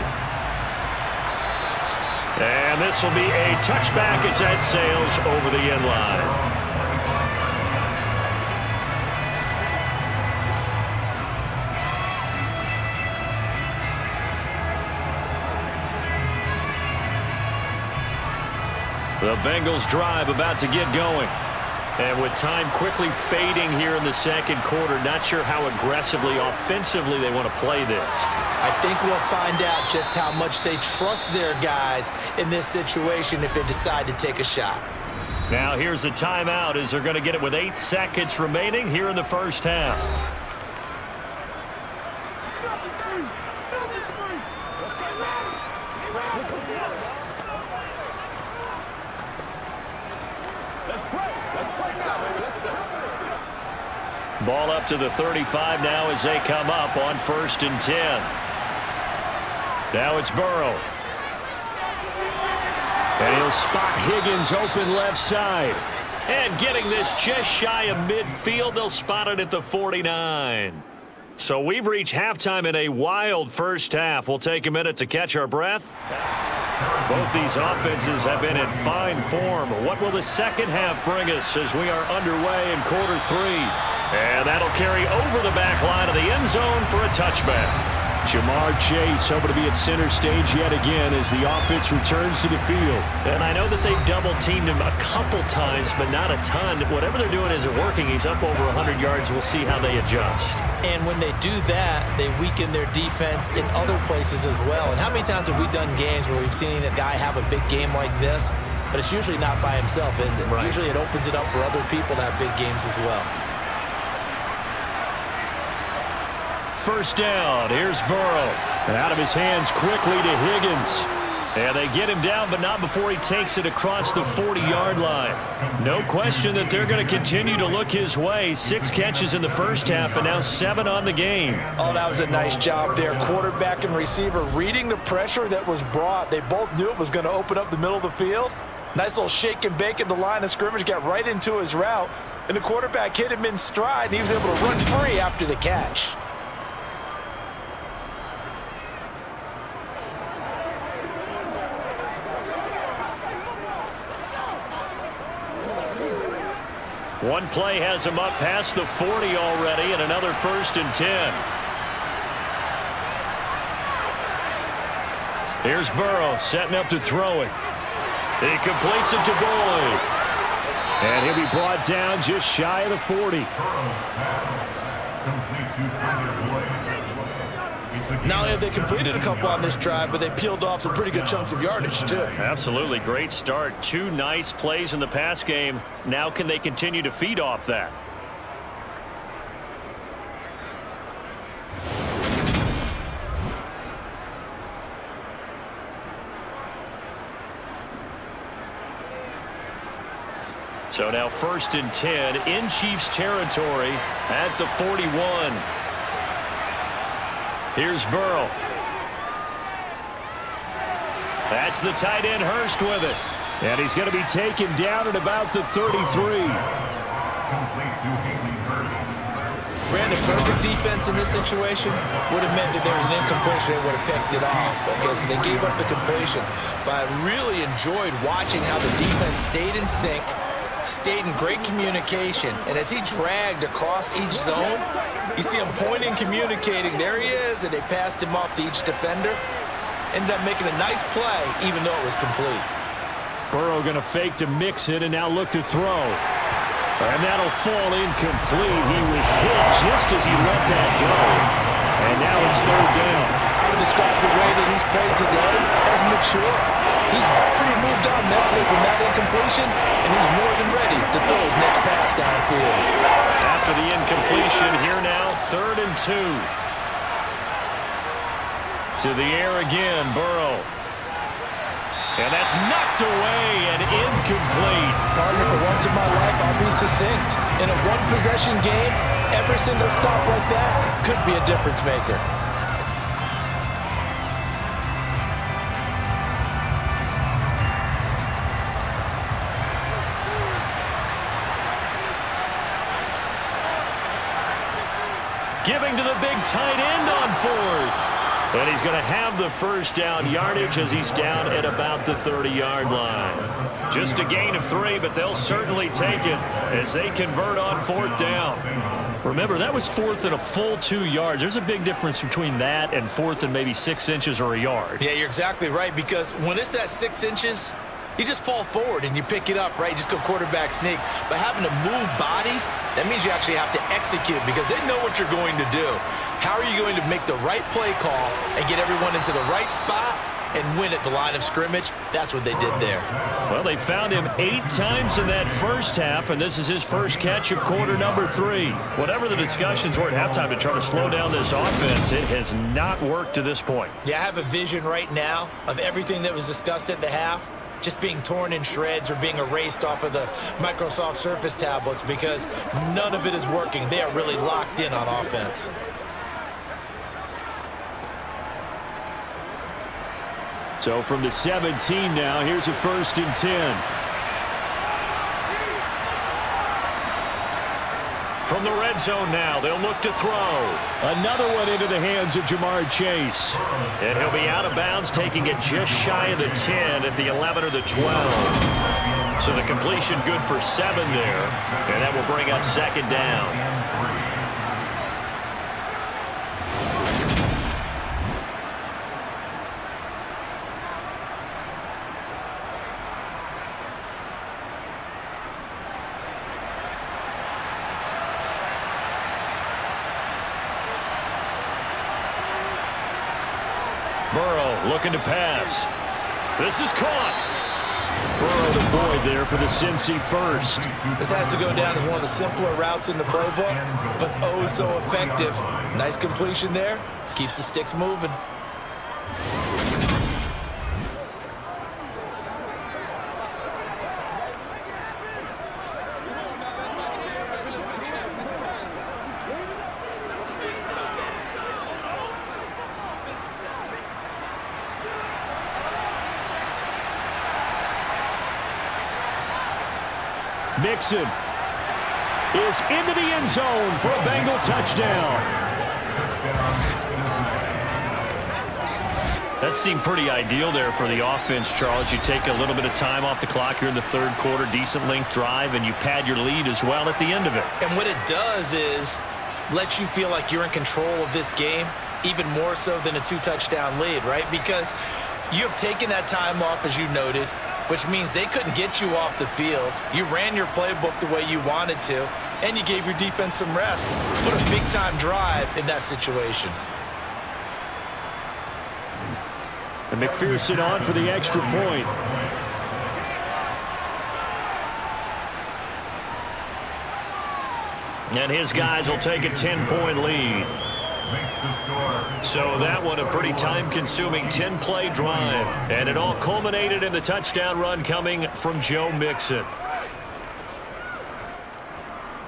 And this will be a touchback as that sails over the end line. The Bengals drive about to get going. And with time quickly fading here in the second quarter, not sure how aggressively, offensively they want to play this. I think we'll find out just how much they trust their guys in this situation if they decide to take a shot. Now here's a timeout as they're going to get it with 8 seconds remaining here in the first half. Ball up to the 35 now as they come up on 1st and 10. Now it's Burrow. And he'll spot Higgins open left side. And getting this just shy of midfield, they'll spot it at the 49. So we've reached halftime in a wild first half. We'll take a minute to catch our breath. Both these offenses have been in fine form. What will the second half bring us as we are underway in quarter 3? And that'll carry over the back line of the end zone for a touchback. Jamar Chase hoping to be at center stage yet again as the offense returns to the field. And I know that they've double-teamed him a couple times, but not a ton. Whatever they're doing isn't working. He's up over 100 yards. We'll see how they adjust. And when they do that, they weaken their defense in other places as well. And how many times have we done games where we've seen a guy have a big game like this, but it's usually not by himself, is it? Right. Usually it opens it up for other people to have big games as well. First down, here's Burrow. And out of his hands quickly to Higgins. And they get him down, but not before he takes it across the 40-yard line. No question that they're going to continue to look his way. 6 catches in the first half and now 7 on the game. Oh, that was a nice job there. Quarterback and receiver reading the pressure that was brought. They both knew it was going to open up the middle of the field. Nice little shake and bake at the line of scrimmage, got right into his route. And the quarterback hit him in stride, and he was able to run free after the catch. One play has him up past the 40 already, and another 1st and 10. Here's Burrow setting up to throw it. He completes it to Boyd. And he'll be brought down just shy of the 40. complete to Tyler Boyd. Not only have they completed a couple on this drive, but they peeled off some pretty good chunks of yardage, too. Absolutely. Great start. 2 nice plays in the pass game. Now can they continue to feed off that? So now 1st and 10 in Chiefs territory at the 41. Here's Burrow. That's the tight end Hurst with it. And he's going to be taken down at about the 33. Brandon, perfect defense in this situation would have meant that there was an incompletion. They would have picked it off. Okay, so they gave up the completion. But I really enjoyed watching how the defense stayed in sync, stayed in great communication, and as he dragged across each zone, you see him pointing, communicating. There he is, and they passed him off to each defender. Ended up making a nice play, even though it was complete. Burrow going to fake to mix it and now look to throw. And that'll fall incomplete. He was hit just as he let that go. And now it's 3rd down. I would describe the way that he's played today as mature. He's pretty moved on mentally from that incompletion, and he's more than ready to throw his next pass downfield. After the incompletion, here now, 3rd and 2. To the air again, Burrow. And that's knocked away and incomplete. Partner, for once in my life, I'll be succinct. In a one-possession game, every single stop like that could be a difference maker. Giving to the big tight end on 4th. And he's going to have the 1st down yardage as he's down at about the 30-yard line. Just a gain of 3, but they'll certainly take it as they convert on 4th down. Remember, that was 4th and a full 2 yards. There's a big difference between that and 4th and maybe 6 inches or a yard. Yeah, you're exactly right, because when it's that 6 inches, you just fall forward and you pick it up, right? You just go quarterback sneak. But having to move bodies, that means you actually have to execute because they know what you're going to do. How are you going to make the right play call and get everyone into the right spot and win at the line of scrimmage? That's what they did there. Well, they found him 8 times in that first half, and this is his first catch of quarter number 3. Whatever the discussions were at halftime to try to slow down this offense, it has not worked to this point. Yeah, I have a vision right now of everything that was discussed at the half just being torn in shreds or being erased off of the Microsoft Surface tablets because none of it is working. They are really locked in on offense. So from the 17 now, here's a 1st and 10. From the red zone now, they'll look to throw. Another one into the hands of Jamar Chase. And he'll be out of bounds, taking it just shy of the 10 at the 11 or the 12. So the completion good for 7 there. And that will bring up 2nd down. Burrow looking to pass. This is caught. Burrow the boy there for the Cincy 1st. This has to go down as one of the simpler routes in the playbook, but oh so effective. Nice completion there. Keeps the sticks moving. Mixon is into the end zone for a Bengal touchdown. That seemed pretty ideal there for the offense, Charles. You take a little bit of time off the clock here in the 3rd quarter, decent length drive, and you pad your lead as well at the end of it. And what it does is let you feel like you're in control of this game, even more so than a 2-touchdown lead, right? Because you have taken that time off, as you noted, which means they couldn't get you off the field. You ran your playbook the way you wanted to. and you gave your defense some rest. Put a big-time drive in that situation. And McPherson on for the extra point. And his guys will take a 10-point lead. So that one a pretty time-consuming 10-play drive. And it all culminated in the touchdown run coming from Joe Mixon.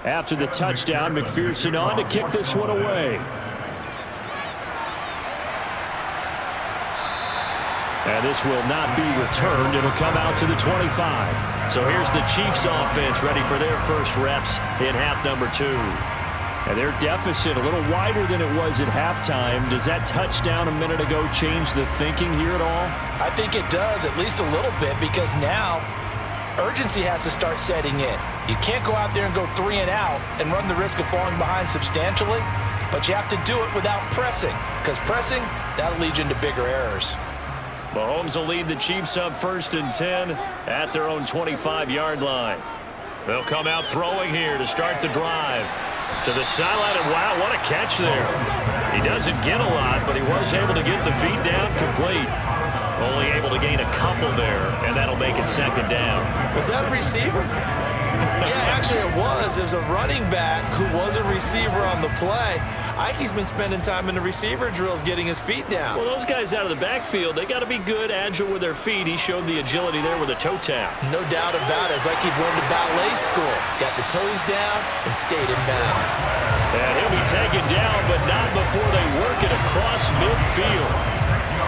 After the touchdown, McPherson on to kick this one away. And this will not be returned. It'll come out to the 25. So here's the Chiefs offense ready for their first reps in half number 2. And their deficit a little wider than it was at halftime. Does that touchdown a minute ago change the thinking here at all? I think it does, at least a little bit, because now urgency has to start setting in. You can't go out there and go 3 and out and run the risk of falling behind substantially, but you have to do it without pressing, because pressing, that'll lead you into bigger errors. Mahomes will lead the Chiefs up 1st and 10 at their own 25-yard line. They'll come out throwing here to start the drive. To the sideline, and wow, what a catch there. He doesn't get a lot, but he was able to get the feed down complete. Only able to gain a couple there, and that'll make it 2nd down. Was that a receiver? Yeah, actually it was. It was a running back who was a receiver on the play. Ikey's been spending time in the receiver drills getting his feet down. Well, those guys out of the backfield, they got to be good, agile with their feet. He showed the agility there with a toe tap. No doubt about it. As Ikey went to ballet school, got the toes down and stayed in bounds. And he'll be taken down, but not before they work it across midfield.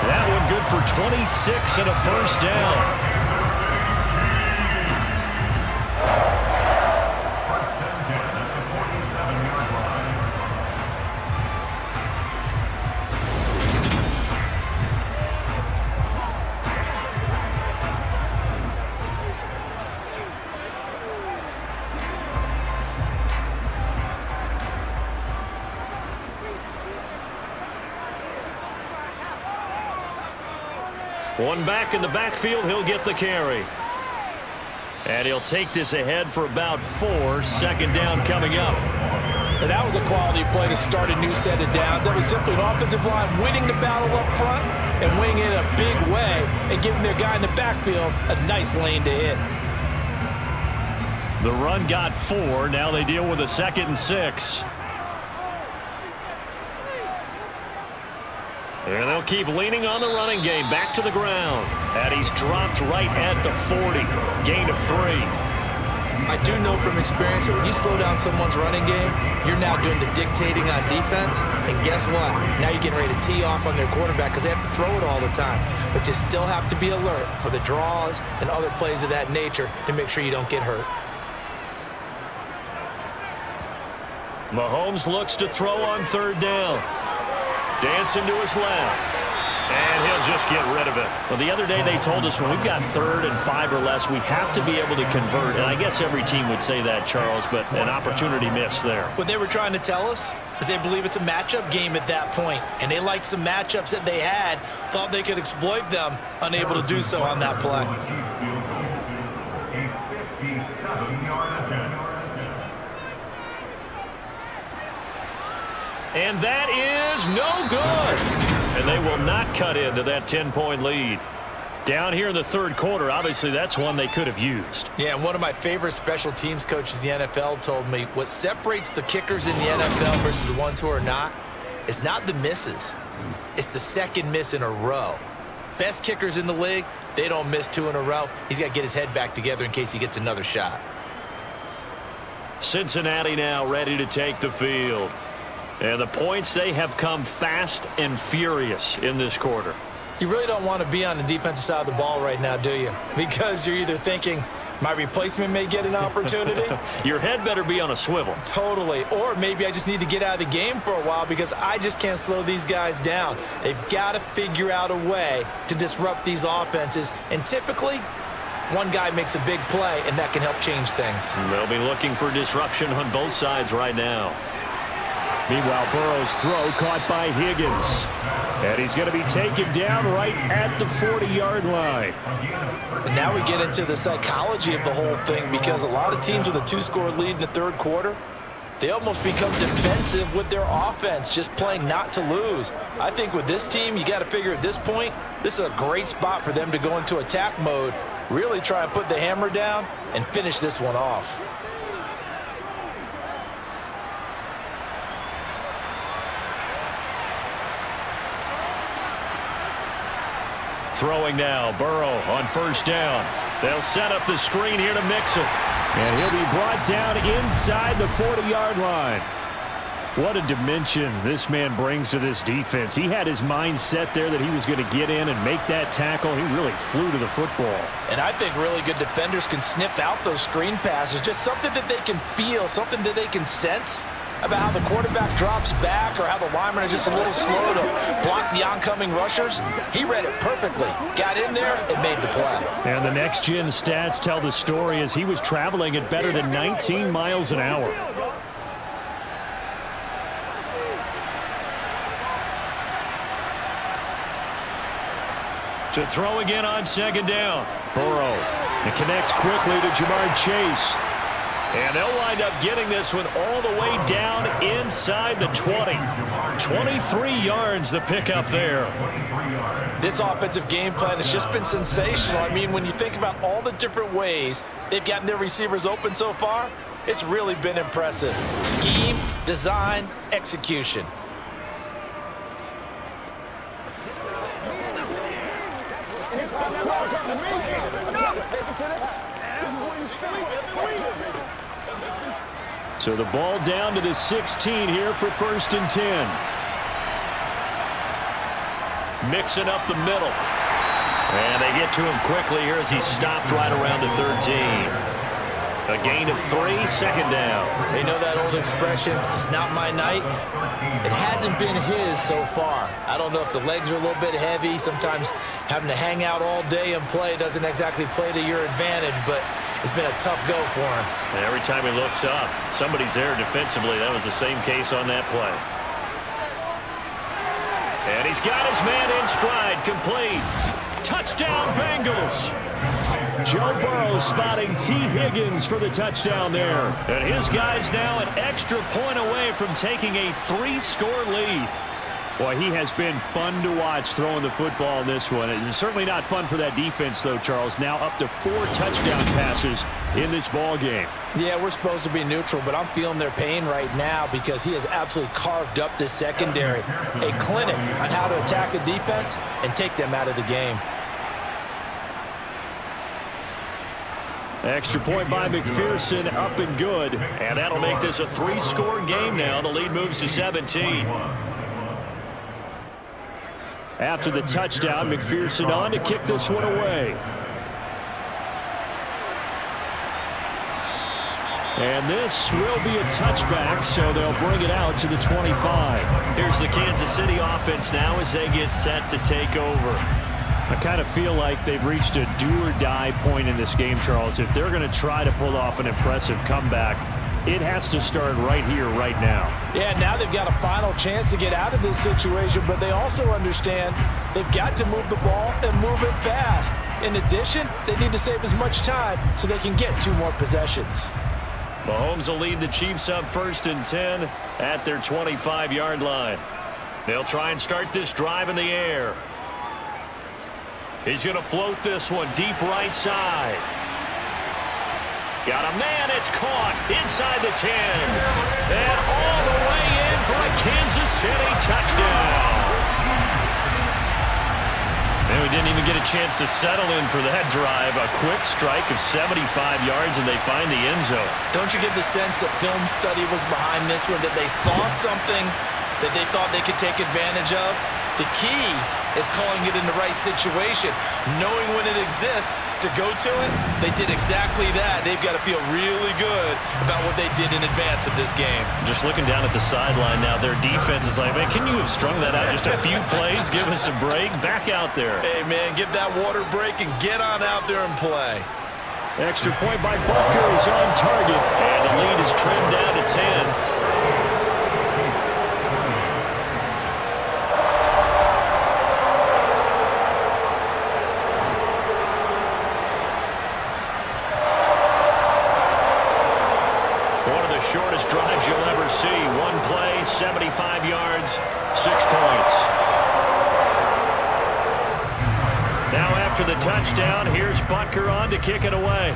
That one good for 26 and a first down. One back in the backfield, he'll get the carry. And he'll take this ahead for about 4. 2nd down coming up. And that was a quality play to start a new set of downs. That was simply an offensive line winning the battle up front and winning it in a big way and giving their guy in the backfield a nice lane to hit. The run got 4. Now they deal with a 2nd and 6. And they'll keep leaning on the running game. Back to the ground. And he's dropped right at the 40. Gain of 3. I do know from experience that when you slow down someone's running game, you're now doing the dictating on defense. And guess what? Now you're getting ready to tee off on their quarterback because they have to throw it all the time. But you still have to be alert for the draws and other plays of that nature to make sure you don't get hurt. Mahomes looks to throw on 3rd down. Dancing to his left. And he'll just get rid of it. Well, the other day they told us when we've got 3rd and 5 or less, we have to be able to convert. And I guess every team would say that, Charles, but an opportunity missed there. What they were trying to tell us is they believe it's a matchup game at that point. And they liked some matchups that they had, thought they could exploit them, unable to do so on that play. And that is no good. And they will not cut into that 10-point lead. Down here in the 3rd quarter, obviously that's one they could have used. Yeah, and one of my favorite special teams coaches in the NFL told me what separates the kickers in the NFL versus the ones who are not is not the misses. It's the 2nd miss in a row. Best kickers in the league, they don't miss 2 in a row. He's got to get his head back together in case he gets another shot. Cincinnati now ready to take the field. And the points, they have come fast and furious in this quarter. You really don't want to be on the defensive side of the ball right now, do you? Because you're either thinking, my replacement may get an opportunity. Your head better be on a swivel. Totally. Or maybe I just need to get out of the game for a while because I just can't slow these guys down. They've got to figure out a way to disrupt these offenses. And typically, one guy makes a big play, and that can help change things. They'll be looking for disruption on both sides right now. Meanwhile, Burrow's throw caught by Higgins. And he's going to be taken down right at the 40-yard line. And now we get into the psychology of the whole thing because a lot of teams with a 2-score lead in the 3rd quarter, they almost become defensive with their offense, just playing not to lose. I think with this team, you got to figure at this point, this is a great spot for them to go into attack mode, really try and put the hammer down and finish this one off. Throwing now, Burrow on first down. They'll set up the screen here to Mixon. And he'll be brought down inside the 40-yard line. What a dimension this man brings to this defense. He had his mind set there that he was going to get in and make that tackle. He really flew to the football. And I think really good defenders can sniff out those screen passes. Just something that they can feel, something that they can sense about how the quarterback drops back or how the linemen are just a little slow to block the oncoming rushers. He read it perfectly. Got in there and made the play. And the next-gen stats tell the story as he was traveling at better than 19 miles an hour. To throw again on second down. Burrow. It connects quickly to Jamar Chase. And they'll wind up getting this one all the way down inside the 20. 23 yards the pickup there. This offensive game plan has just been sensational. I mean, when you think about all the different ways they've gotten their receivers open so far, it's really been impressive. Scheme, design, execution. So the ball down to the 16 here for 1st and 10. Mixing up the middle. And they get to him quickly here as he stopped right around the 13. A gain of 3, second down. They know that old expression, it's not my night. It hasn't been his so far. I don't know if the legs are a little bit heavy. Sometimes having to hang out all day and play doesn't exactly play to your advantage, but it's been a tough go for him. And every time he looks up, somebody's there defensively. That was the same case on that play. And he's got his man in stride, complete. Touchdown, Bengals. Joe Burrow spotting T. Higgins for the touchdown there. And his guys now an extra point away from taking a 3-score lead. Boy, he has been fun to watch throwing the football in this one. It's certainly not fun for that defense, though, Charles. Now up to 4 touchdown passes in this ball game. Yeah, we're supposed to be neutral, but I'm feeling their pain right now because he has absolutely carved up this secondary. A clinic on how to attack a defense and take them out of the game. Extra point by McPherson, up and good. And that'll make this a 3-score game now. The lead moves to 17. After the touchdown, McPherson on to kick this one away. And this will be a touchback, so they'll bring it out to the 25. Here's the Kansas City offense now as they get set to take over. I kind of feel like they've reached a do-or-die point in this game, Charles. If they're going to try to pull off an impressive comeback, it has to start right here, right now. Yeah, now they've got a final chance to get out of this situation, but they also understand they've got to move the ball and move it fast. In addition, they need to save as much time so they can get 2 more possessions. Mahomes will lead the Chiefs up 1st and 10 at their 25-yard line. They'll try and start this drive in the air. He's going to float this one deep right side. Got a man, it's caught inside the 10. And all the way in for a Kansas City touchdown. And we didn't even get a chance to settle in for that drive. A quick strike of 75 yards, and they find the end zone. Don't you get the sense that film study was behind this one, that they saw something that they thought they could take advantage of? The key is calling it in the right situation. Knowing when it exists to go to it, they did exactly that. They've got to feel really good about what they did in advance of this game. Just looking down at the sideline now, their defense is like, man, can you have strung that out just a few plays? Give us a break. Back out there. Hey, man, give that water break and get on out there and play. Extra point by Butker is on target. And the lead is trimmed down to 10. Shortest drives you'll ever After the touchdown, here's Butker on to kick it away.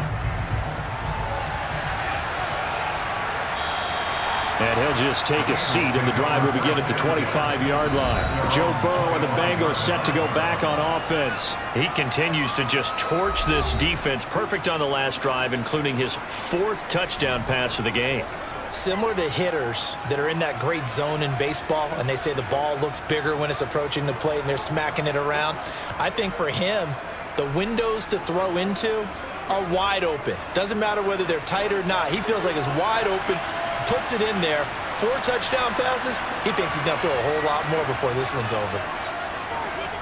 And he'll just take a seat, and the drive will begin at the 25-yard line. Joe Burrow and the Bengals set to go back on offense. He continues to just torch this defense. Perfect on the last drive, including his 4th touchdown pass of the game. Similar to hitters that are in that great zone in baseball, and they say the ball looks bigger when it's approaching the plate and they're smacking it around. I think for him, the windows to throw into are wide open. Doesn't matter whether they're tight or not. He feels like it's wide open. Puts it in there, 4 touchdown passes. He thinks he's going to throw a whole lot more before this one's over.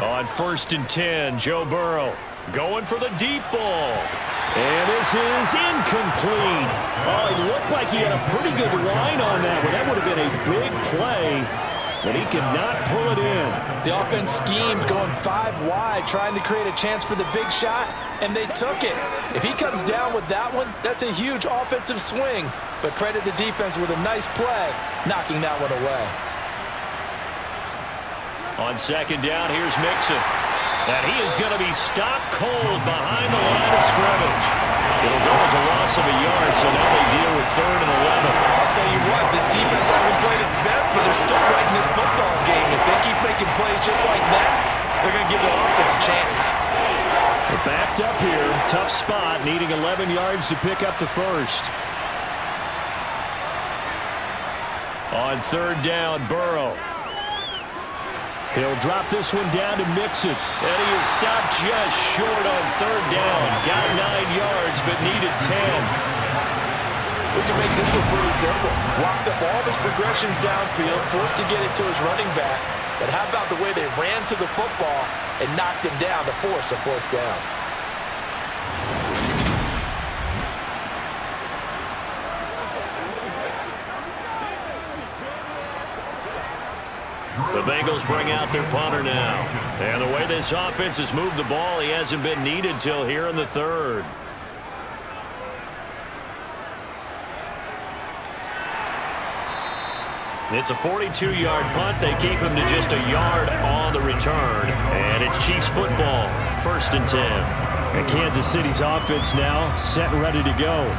On 1st and 10, Joe Burrow going for the deep ball. And this is incomplete. Oh, it looked like he had a pretty good line on that one. That would have been a big play, but he could not pull it in. The offense schemed going 5 wide, trying to create a chance for the big shot, and they took it. If he comes down with that one, that's a huge offensive swing. But credit the defense with a nice play, knocking that one away. On 2nd down, here's Mixon. And he is going to be stopped cold behind the line of scrimmage. It'll go as a loss of a yard, so now they deal with 3rd and 11. I'll tell you what, this defense hasn't played its best, but they're still right in this football game. If they keep making plays just like that, they're going to give their offense a chance. They're backed up here. Tough spot, needing 11 yards to pick up the first. On 3rd down, Burrow. He'll drop this one down to Mixon. And he is stopped just short on 3rd down. Got 9 yards, but needed 10. We can make this one pretty simple. Walked up all of his progressions downfield, forced to get it to his running back. But how about the way they ran to the football and knocked him down to force a 4th down? The Bengals bring out their punter now. And the way this offense has moved the ball, he hasn't been needed till here in the 3rd. It's a 42-yard punt. They keep him to just a yard on the return. And it's Chiefs football, 1st and 10. And Kansas City's offense now set and ready to go.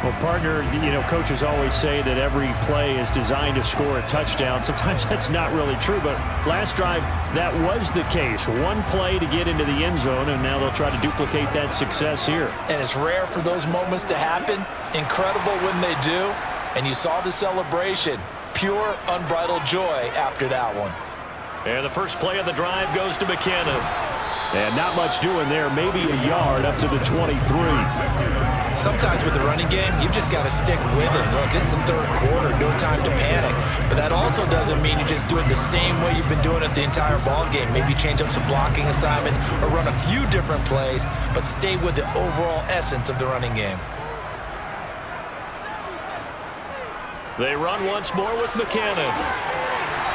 Well, partner, you know, coaches always say that every play is designed to score a touchdown. Sometimes that's not really true, but last drive, that was the case. One play to get into the end zone, and now they'll try to duplicate that success here. And it's rare for those moments to happen. Incredible when they do. And you saw the celebration. Pure, unbridled joy after that one. And the first play of the drive goes to McKinnon. And not much doing there. Maybe a yard up to the 23. Sometimes with the running game, you've just got to stick with it. Look, it's the 3rd quarter, no time to panic. But that also doesn't mean you just do it the same way you've been doing it the entire ball game. Maybe change up some blocking assignments or run a few different plays, but stay with the overall essence of the running game. They run once more with McKinnon.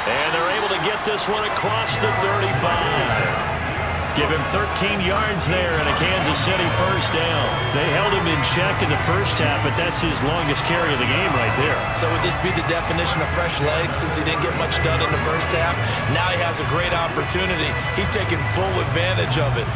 And they're able to get this one across the 35. Give him 13 yards there and a Kansas City 1st down. They held him in check in the first half, but that's his longest carry of the game right there. So would this be the definition of fresh legs since he didn't get much done in the first half? Now he has a great opportunity. He's taking full advantage of it.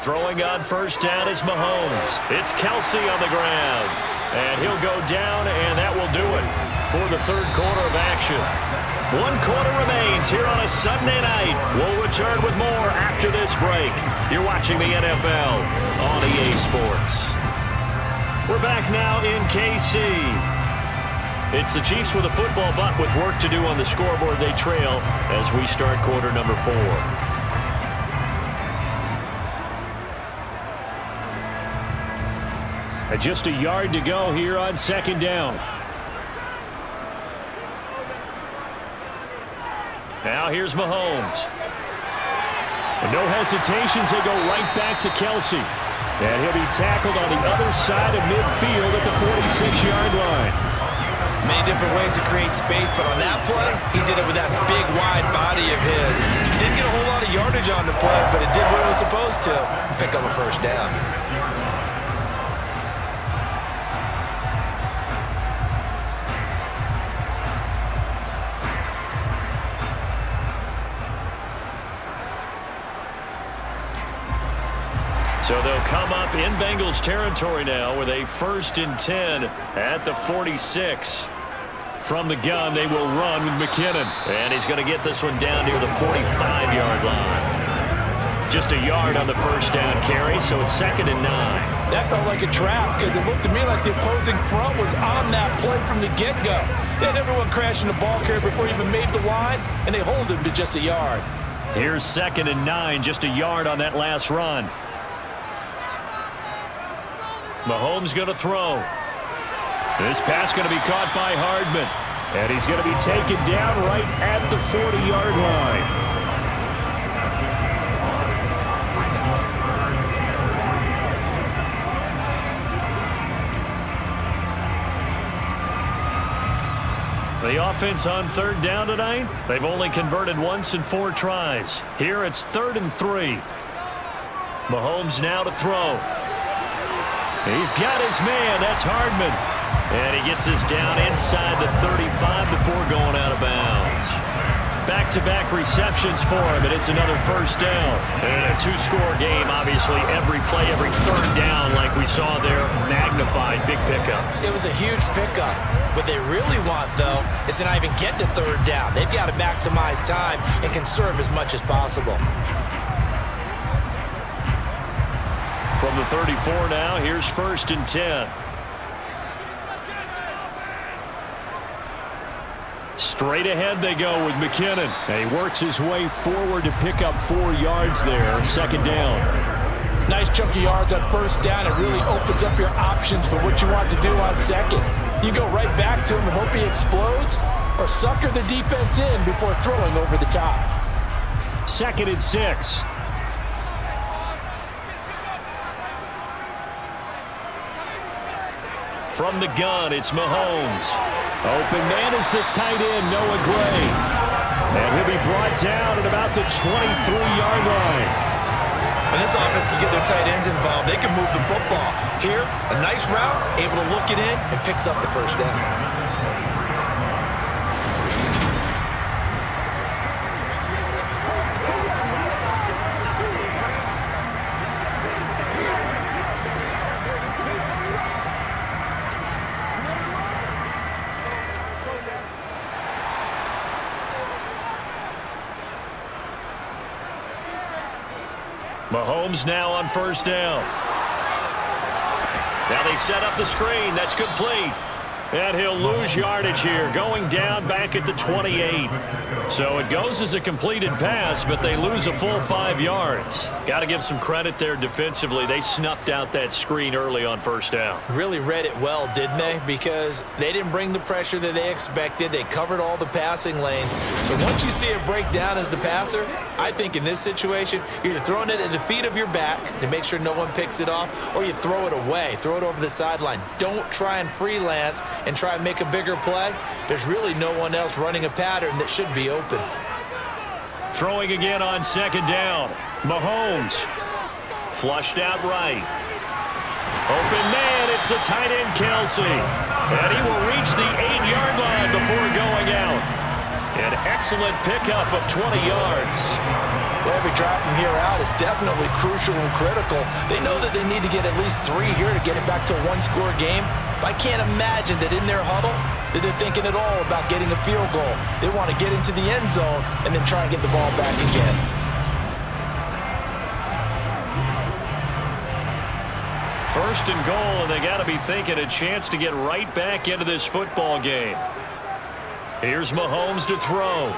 Throwing on 1st down is Mahomes. It's Kelsey on the ground. And he'll go down, and that will do it for the 3rd quarter of action. 1 quarter remains here on a Sunday night. We'll return with more after this break. You're watching the NFL on EA Sports. We're back now in KC. It's the Chiefs with a football, but with work to do on the scoreboard. They trail as we start quarter number 4. Just a yard to go here on 2nd down. Now here's Mahomes. And no hesitations, they go right back to Kelsey. And he'll be tackled on the other side of midfield at the 46-yard line. Many different ways to create space, but on that play, he did it with that big, wide body of his. Didn't get a whole lot of yardage on the play, but it did what it was supposed to. Pick up a 1st down. they'll come up in Bengals territory now with a 1st and 10 at the 46. From the gun, they will run with McKinnon. And he's going to get this one down near the 45-yard line. Just a yard on the first down carry, so it's 2nd and 9. That felt like a trap because it looked to me like the opposing front was on that play from the get-go. They had everyone crashing the ball carrier before he even made the line, and they hold him to just a yard. Here's 2nd and 9, just a yard on that last run. Mahomes going to throw. This pass going to be caught by Hardman. And he's going to be taken down right at the 40-yard line. The offense on 3rd down tonight, they've only converted once in 4 tries. Here it's 3rd and 3. Mahomes now to throw. He's got his man. That's Hardman. And he gets this down inside the 35 before going out of bounds. Back-to-back receptions for him, and it's another 1st down. And a 2-score game, obviously, every play, every 3rd down, like we saw there, magnified, big pickup. It was a huge pickup. What they really want, though, is to not even get to 3rd down. They've got to maximize time and conserve as much as possible. From the 34 now, here's 1st and 10. Straight ahead they go with McKinnon. And he works his way forward to pick up 4 yards there. 2nd down. Nice chunk of yards on 1st down. It really opens up your options for what you want to do on 2nd. You go right back to him and hope he explodes, or sucker the defense in before throwing over the top. 2nd and 6. From the gun, it's Mahomes. Open man is the tight end, Noah Gray. And he'll be brought down at about the 23-yard line. When this offense can get their tight ends involved, they can move the football. Here, a nice route, able to look it in, and picks up the 1st down. Mahomes now on 1st down. Now they set up the screen. That's complete. And he'll lose yardage here, going down back at the 28. So it goes as a completed pass, but they lose a full 5 yards. Got to give some credit there defensively. They snuffed out that screen early on 1st down. Really read it well, didn't they? Because they didn't bring the pressure that they expected. They covered all the passing lanes. So once you see it break down as the passer, I think in this situation, you're either throwing it at the feet of your back to make sure no one picks it off, or you throw it away, throw it over the sideline. Don't try and freelance and try and make a bigger play. There's really no one else running a pattern that should be open. Throwing again on 2nd down. Mahomes flushed out right. Open man, it's the tight end Kelsey. And he will reach the 8-yard line before going out. An excellent pickup of 20 yards. Well, every drive from here out is definitely crucial and critical. They know that they need to get at least 3 here to get it back to a 1-score game. But I can't imagine that in their huddle that they're thinking at all about getting a field goal. They want to get into the end zone and then try and get the ball back again. First and goal, and they got to be thinking a chance to get right back into this football game. Here's Mahomes to throw.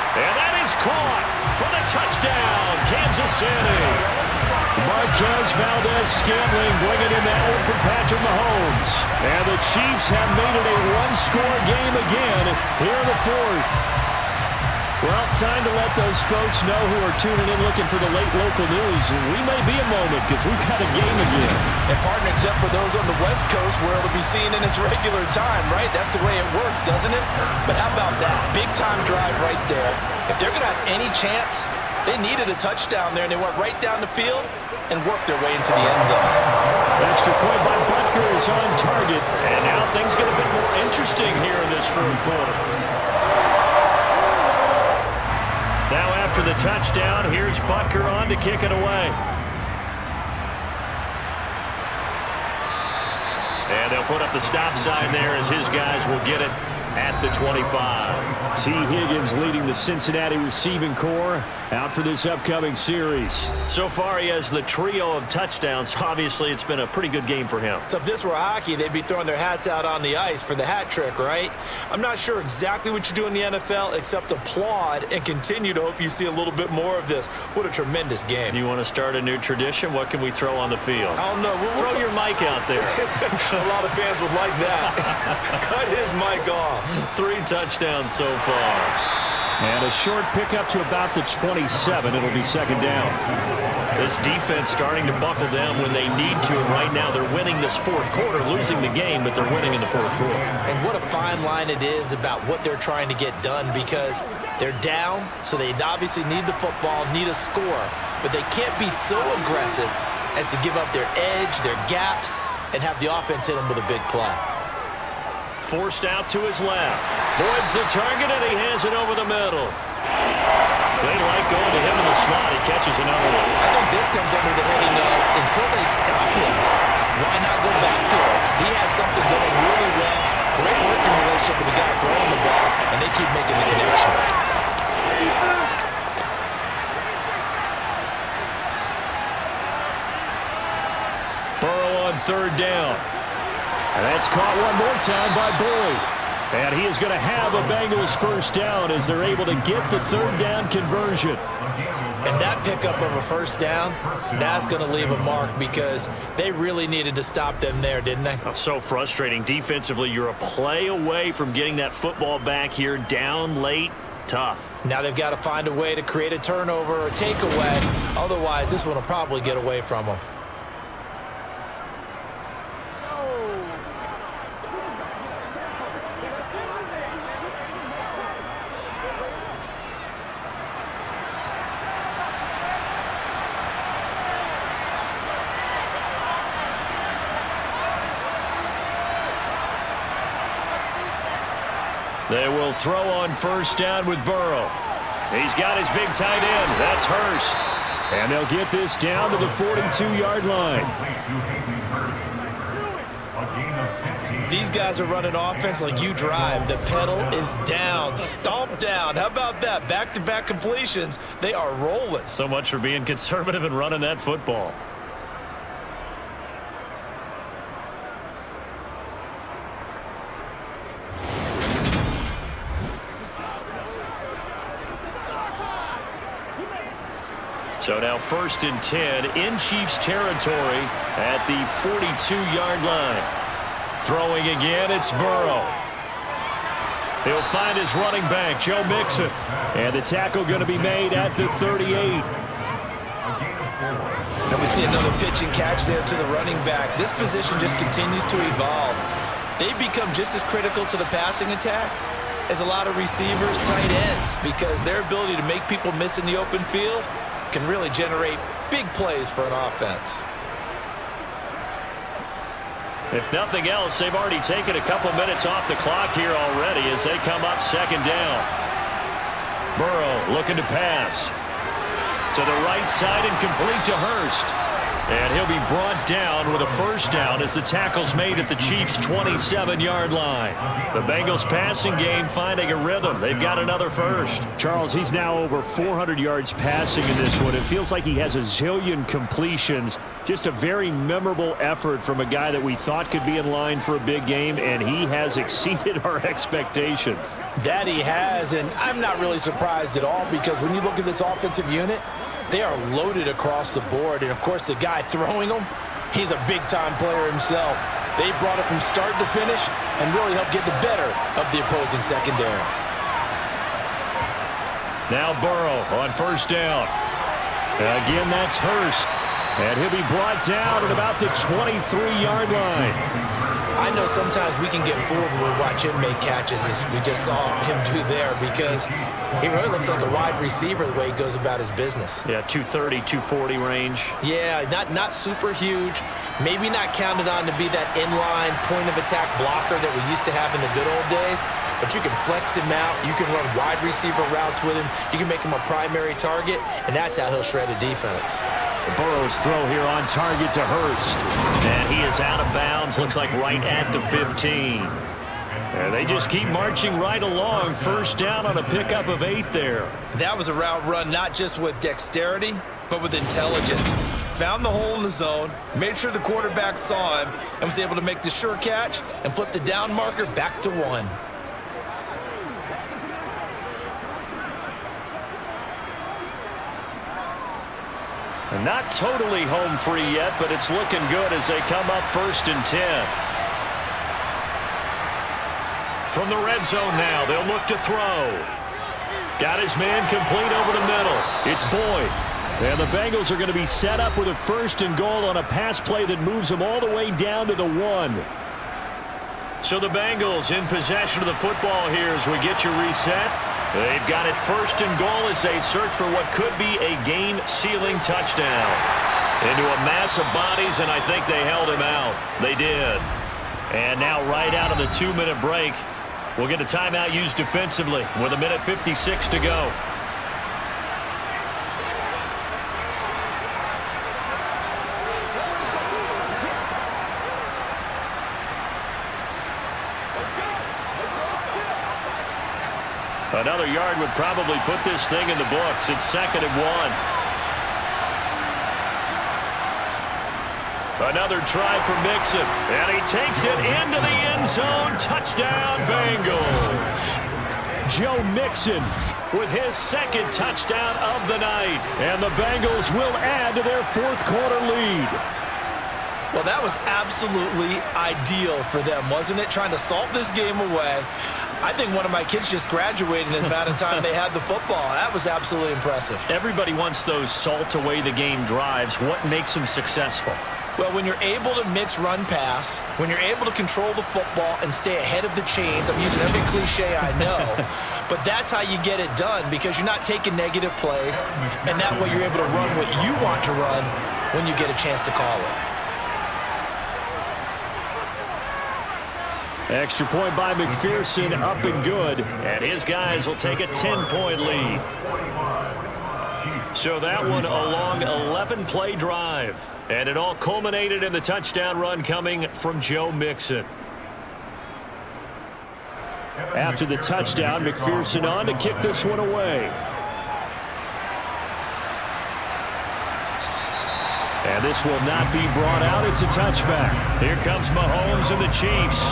And that is caught for the touchdown, Kansas City. Marquez Valdez-Scantling bringing in that one from Patrick Mahomes. And the Chiefs have made it a 1-score game again here in the 4th. Well, time to let those folks know who are tuning in looking for the late local news. And we may be a moment because we've got a game again. And partner, except for those on the West Coast where it'll be seen in its regular time, right? That's the way it works, doesn't it? But how about that? Big-time drive right there. If they're going to have any chance, they needed a touchdown there, and they went right down the field and worked their way into the end zone. Extra point by Butker is on target. And now things get a bit more interesting here in this 4th quarter. Now after the touchdown. Here's Butker on to kick it away. And they'll put up the stop sign there as his guys will get it at the 25. T. Higgins leading the Cincinnati receiving corps out for this upcoming series. So far, he has the trio of touchdowns. Obviously, it's been a pretty good game for him. So if this were hockey, they'd be throwing their hats out on the ice for the hat trick, right? I'm not sure exactly what you do in the NFL except applaud and continue to hope you see a little bit more of this. What a tremendous game. You want to start a new tradition? What can we throw on the field? I don't know. Throw your mic out there. A lot of fans would like that. Cut his mic off. 3 touchdowns so far. And a short pickup to about the 27. It'll be second down. This defense starting to buckle down when they need to. And right now they're winning this fourth quarter, losing the game, but they're winning in the fourth quarter. And what a fine line it is about what they're trying to get done, because they're down, so they obviously need the football, need a score, but they can't be so aggressive as to give up their edge, their gaps, and have the offense hit them with a big play. Forced out to his left. Boyd's the target, and he hands it over the middle. They like going to him in the slot. He catches another one. I think this comes under the heading of, until they stop him, why not go back to it? He has something going really well. Great working relationship with the guy throwing the ball, and they keep making the connection. Burrow on third down. And that's caught one more time by Boyd. And he is going to have a Bengals first down as they're able to get the third down conversion. And that pickup of a first down, that's going to leave a mark, because they really needed to stop them there, didn't they? Oh, so frustrating. Defensively, you're a play away from getting that football back here, down late. Tough. Now they've got to find a way to create a turnover or a takeaway. Otherwise, this one will probably get away from them. They will throw on first down with Burrow. He's got his big tight end. That's Hurst. And they'll get this down to the 42-yard line. These guys are running offense like you drive. The pedal is down, stomp down. How about that? Back-to-back completions. They are rolling. So much for being conservative and running that football. So now 1st and 10 in Chiefs territory at the 42-yard line. Throwing again, it's Burrow. He'll find his running back, Joe Mixon. And the tackle going to be made at the 38. And we see another pitch and catch there to the running back. This position just continues to evolve. They become just as critical to the passing attack as a lot of receivers, tight ends, because their ability to make people miss in the open field can really generate big plays for an offense. If nothing else, they've already taken a couple minutes off the clock here already as they come up second down. Burrow looking to pass. To the right side and complete to Hurst. And he'll be brought down with a first down as the tackle's made at the Chiefs' 27-yard line. The Bengals passing game finding a rhythm. They've got another first. Charles, he's now over 400 yards passing in this one. It feels like he has a zillion completions. Just a very memorable effort from a guy that we thought could be in line for a big game, and he has exceeded our expectations. That he has, and I'm not really surprised at all, because when you look at this offensive unit, they are loaded across the board. And, of course, the guy throwing them, he's a big-time player himself. They brought it from start to finish and really helped get the better of the opposing secondary. Now Burrow on first down. Again, that's Hurst. And he'll be brought down at about the 23-yard line. I know sometimes we can get fooled when we watch him make catches, as we just saw him do there, because he really looks like a wide receiver the way he goes about his business. Yeah, 230, 240 range. Yeah, not super huge. Maybe not counted on to be that inline point-of-attack blocker that we used to have in the good old days, but you can flex him out. You can run wide receiver routes with him. You can make him a primary target, and that's how he'll shred a defense. Burrow's throw here on target to Hurst. And he is out of bounds, looks like right at the 15. And they just keep marching right along. First down on a pickup of 8 there. That was a route run not just with dexterity, but with intelligence. Found the hole in the zone, made sure the quarterback saw him, and was able to make the sure catch and flip the down marker back to 1. And not totally home free yet, but it's looking good as they come up 1st and 10. From the red zone now, they'll look to throw. Got his man complete over the middle. It's Boyd. And the Bengals are going to be set up with a 1st and goal on a pass play that moves them all the way down to the 1. So the Bengals in possession of the football here as we get you reset. They've got it 1st and goal as they search for what could be a game-sealing touchdown. Into a mass of bodies, and I think they held him out. They did. And now right out of the 2-minute break, we'll get a timeout used defensively with 1:56 to go. Another yard would probably put this thing in the books. It's 2nd and 1. Another try for Mixon. And he takes it into the end zone. Touchdown, Bengals. Joe Mixon with his 2nd touchdown of the night. And the Bengals will add to their 4th quarter lead. Well, that was absolutely ideal for them, wasn't it? Trying to salt this game away. I think one of my kids just graduated in the amount of time they had the football. That was absolutely impressive. Everybody wants those salt away the game drives. What makes them successful? Well, when you're able to mix run pass, when you're able to control the football and stay ahead of the chains, I'm using every cliche I know, but that's how you get it done, because you're not taking negative plays, and that way you're able to run what you want to run when you get a chance to call it. Extra point by McPherson, up and good. And his guys will take a 10-point lead. So that one a long 11-play drive. And it all culminated in the touchdown run coming from Joe Mixon. After the touchdown, McPherson on to kick this one away. And this will not be brought out. It's a touchback. Here comes Mahomes and the Chiefs.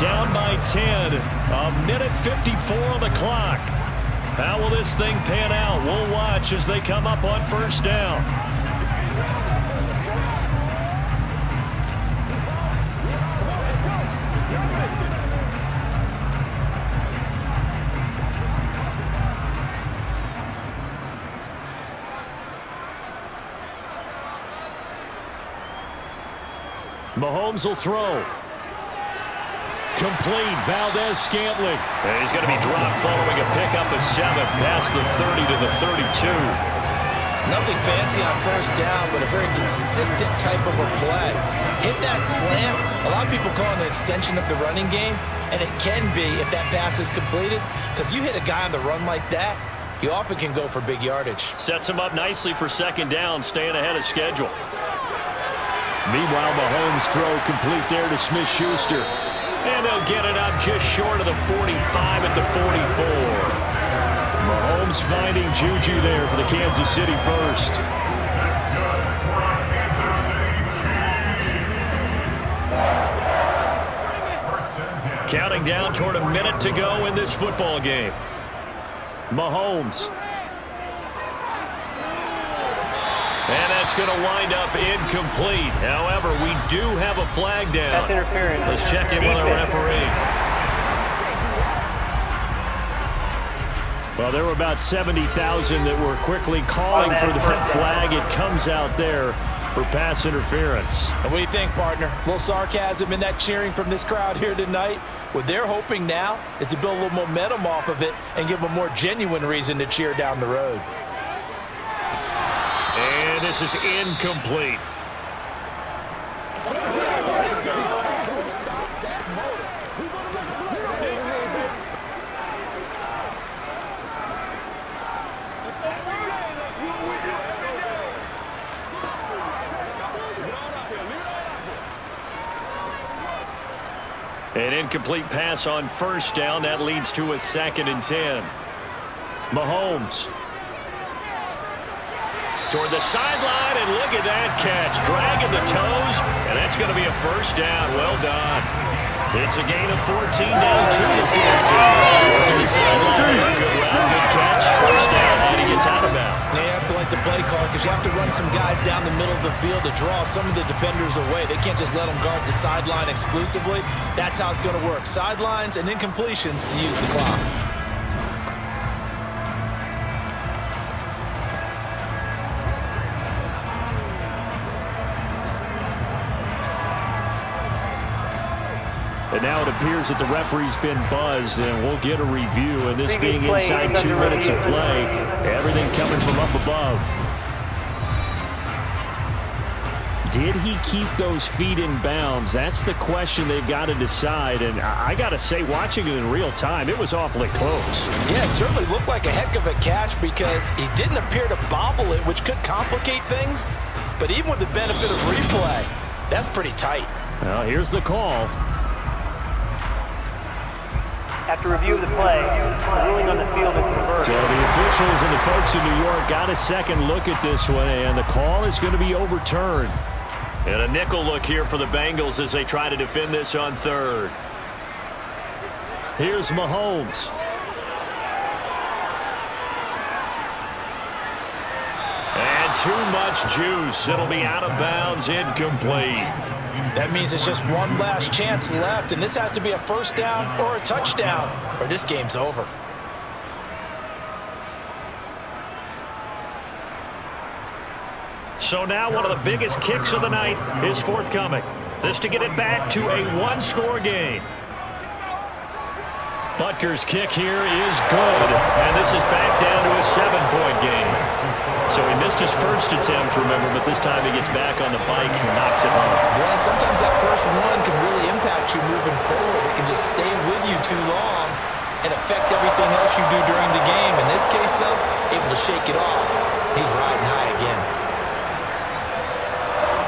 Down by 10. 1:54 on the clock. How will this thing pan out? We'll watch as they come up on 1st down. Mahomes will throw. Complete. Valdez-Scantling. And he's going to be dropped following a pickup of 7 past the 30 to the 32. Nothing fancy on 1st down, but a very consistent type of a play. Hit that slant. A lot of people call it an extension of the running game, and it can be if that pass is completed, because you hit a guy on the run like that, you often can go for big yardage. Sets him up nicely for 2nd down, staying ahead of schedule. Meanwhile, Mahomes' throw complete there to Smith-Schuster. And they'll get it up just short of the 45 at the 44. Mahomes finding Juju there for the Kansas City 1st. Counting down toward 1 minute to go in this football game. Mahomes. And that's going to wind up incomplete. However, we do have a flag down. That's interference. Let's check in with our referee. Well, there were about 70,000 that were quickly calling for that flag. It comes out there. for pass interference. And what do you think, partner? A little sarcasm in that cheering from this crowd here tonight. What they're hoping now is to build a little momentum off of it and give them a more genuine reason to cheer down the road. And this is incomplete. An incomplete pass on first down. That leads to a 2nd and 10. Mahomes. Toward the sideline, and look at that catch. Dragging the toes, and that's going to be a first down. Well done. It's a gain of 14 down to the 14. To the sideline. Good route, good catch. First down, and he gets out of bounds. They have to like the play call because you have to run some guys down the middle of the field to draw some of the defenders away. They can't just let them guard the sideline exclusively. That's how it's going to work. Sidelines and incompletions to use the clock. And now it appears that the referee's been buzzed, and we'll get a review. And this being inside 2 minutes of play, everything coming from up above. Did he keep those feet in bounds? That's the question they've got to decide. And I got to say, watching it in real time, it was awfully close. Yeah, it certainly looked like a heck of a catch because he didn't appear to bobble it, which could complicate things. But even with the benefit of replay, that's pretty tight. Well, here's the call. After review of the play, the ruling on the field is reversed. So the officials and the folks in New York got a second look at this one, and the call is going to be overturned. And a nickel look here for the Bengals as they try to defend this on 3rd. Here's Mahomes. And too much juice. It'll be out of bounds, incomplete. That means it's just one last chance left, and this has to be a first down or a touchdown, or this game's over. So now one of the biggest kicks of the night is forthcoming. This to get it back to a 1-score game. Butker's kick here is good, and this is back down to a 7-point game. So he missed his first attempt, remember, but this time he gets back on the bike and knocks it home. Yeah, and sometimes that first one can really impact you moving forward. It can just stay with you too long and affect everything else you do during the game. In this case, though, able to shake it off. He's riding high again.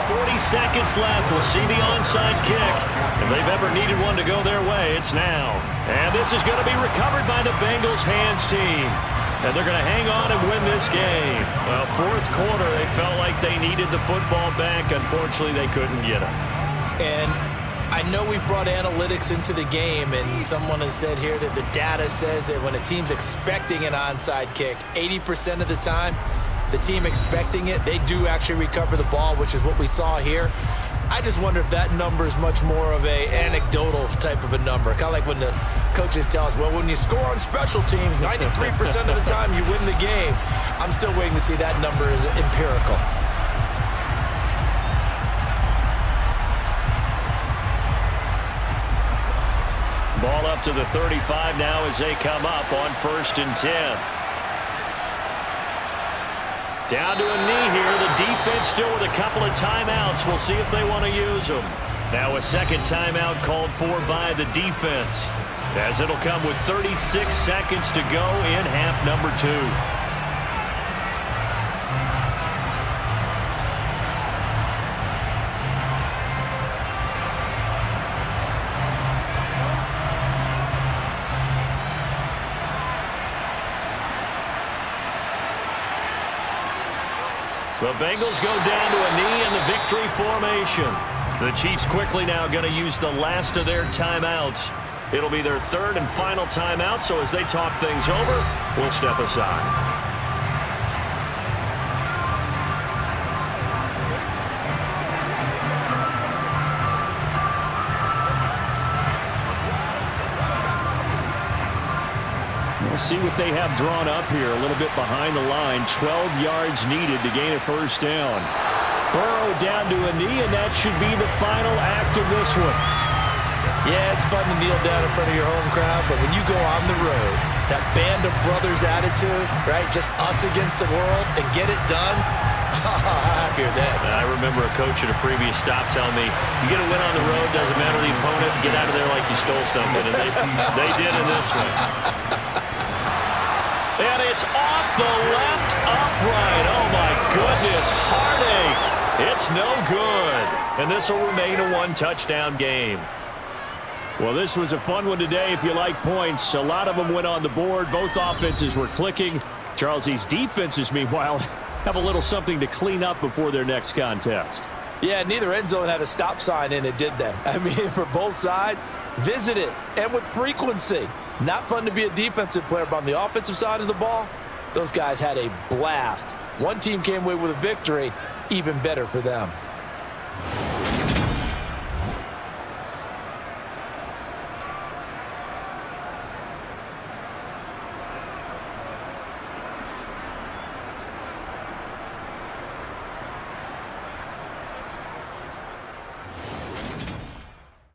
40 seconds left. We'll see the onside kick. If they've ever needed one to go their way, it's now. And this is going to be recovered by the Bengals hands team. And they're going to hang on and win this game. Well, 4th quarter, they felt like they needed the football back. Unfortunately, they couldn't get it. And I know we've brought analytics into the game, and someone has said here that the data says that when a team's expecting an onside kick, 80% of the time, the team expecting it, they do actually recover the ball, which is what we saw here. I just wonder if that number is much more of a anecdotal type of a number. Kind of like when the coaches tell us, well, when you score on special teams, 93% of the time you win the game. I'm still waiting to see that number is empirical. Ball up to the 35 now as they come up on 1st and 10. Down to a knee here. The defense still with a couple of timeouts. We'll see if they want to use them. Now a 2nd timeout called for by the defense, as it'll come with 36 seconds to go in half number 2. The Bengals go down to a knee in the victory formation. The Chiefs quickly now going to use the last of their timeouts. It'll be their 3rd and final timeout, so as they talk things over, we'll step aside. We'll see what they have drawn up here. A little bit behind the line. 12 yards needed to gain a first down. Burrow down to a knee, and that should be the final act of this one. Yeah, it's fun to kneel down in front of your home crowd, but when you go on the road, that band of brothers attitude, right, just us against the world, and get it done, how happier then. I remember a coach at a previous stop telling me, you get a win on the road, doesn't matter the opponent, get out of there like you stole something, and they did in this one. And it's off the left upright. Oh, my goodness, heartache. It's no good. And this will remain a one-touchdown game. Well, this was a fun one today if you like points. A lot of them went on the board. Both offenses were clicking. Charles, these defenses, meanwhile, have a little something to clean up before their next contest. Yeah, neither end zone had a stop sign in it, did they? I mean, for both sides, visit it, and with frequency. Not fun to be a defensive player, but on the offensive side of the ball, those guys had a blast. One team came away with a victory, even better for them.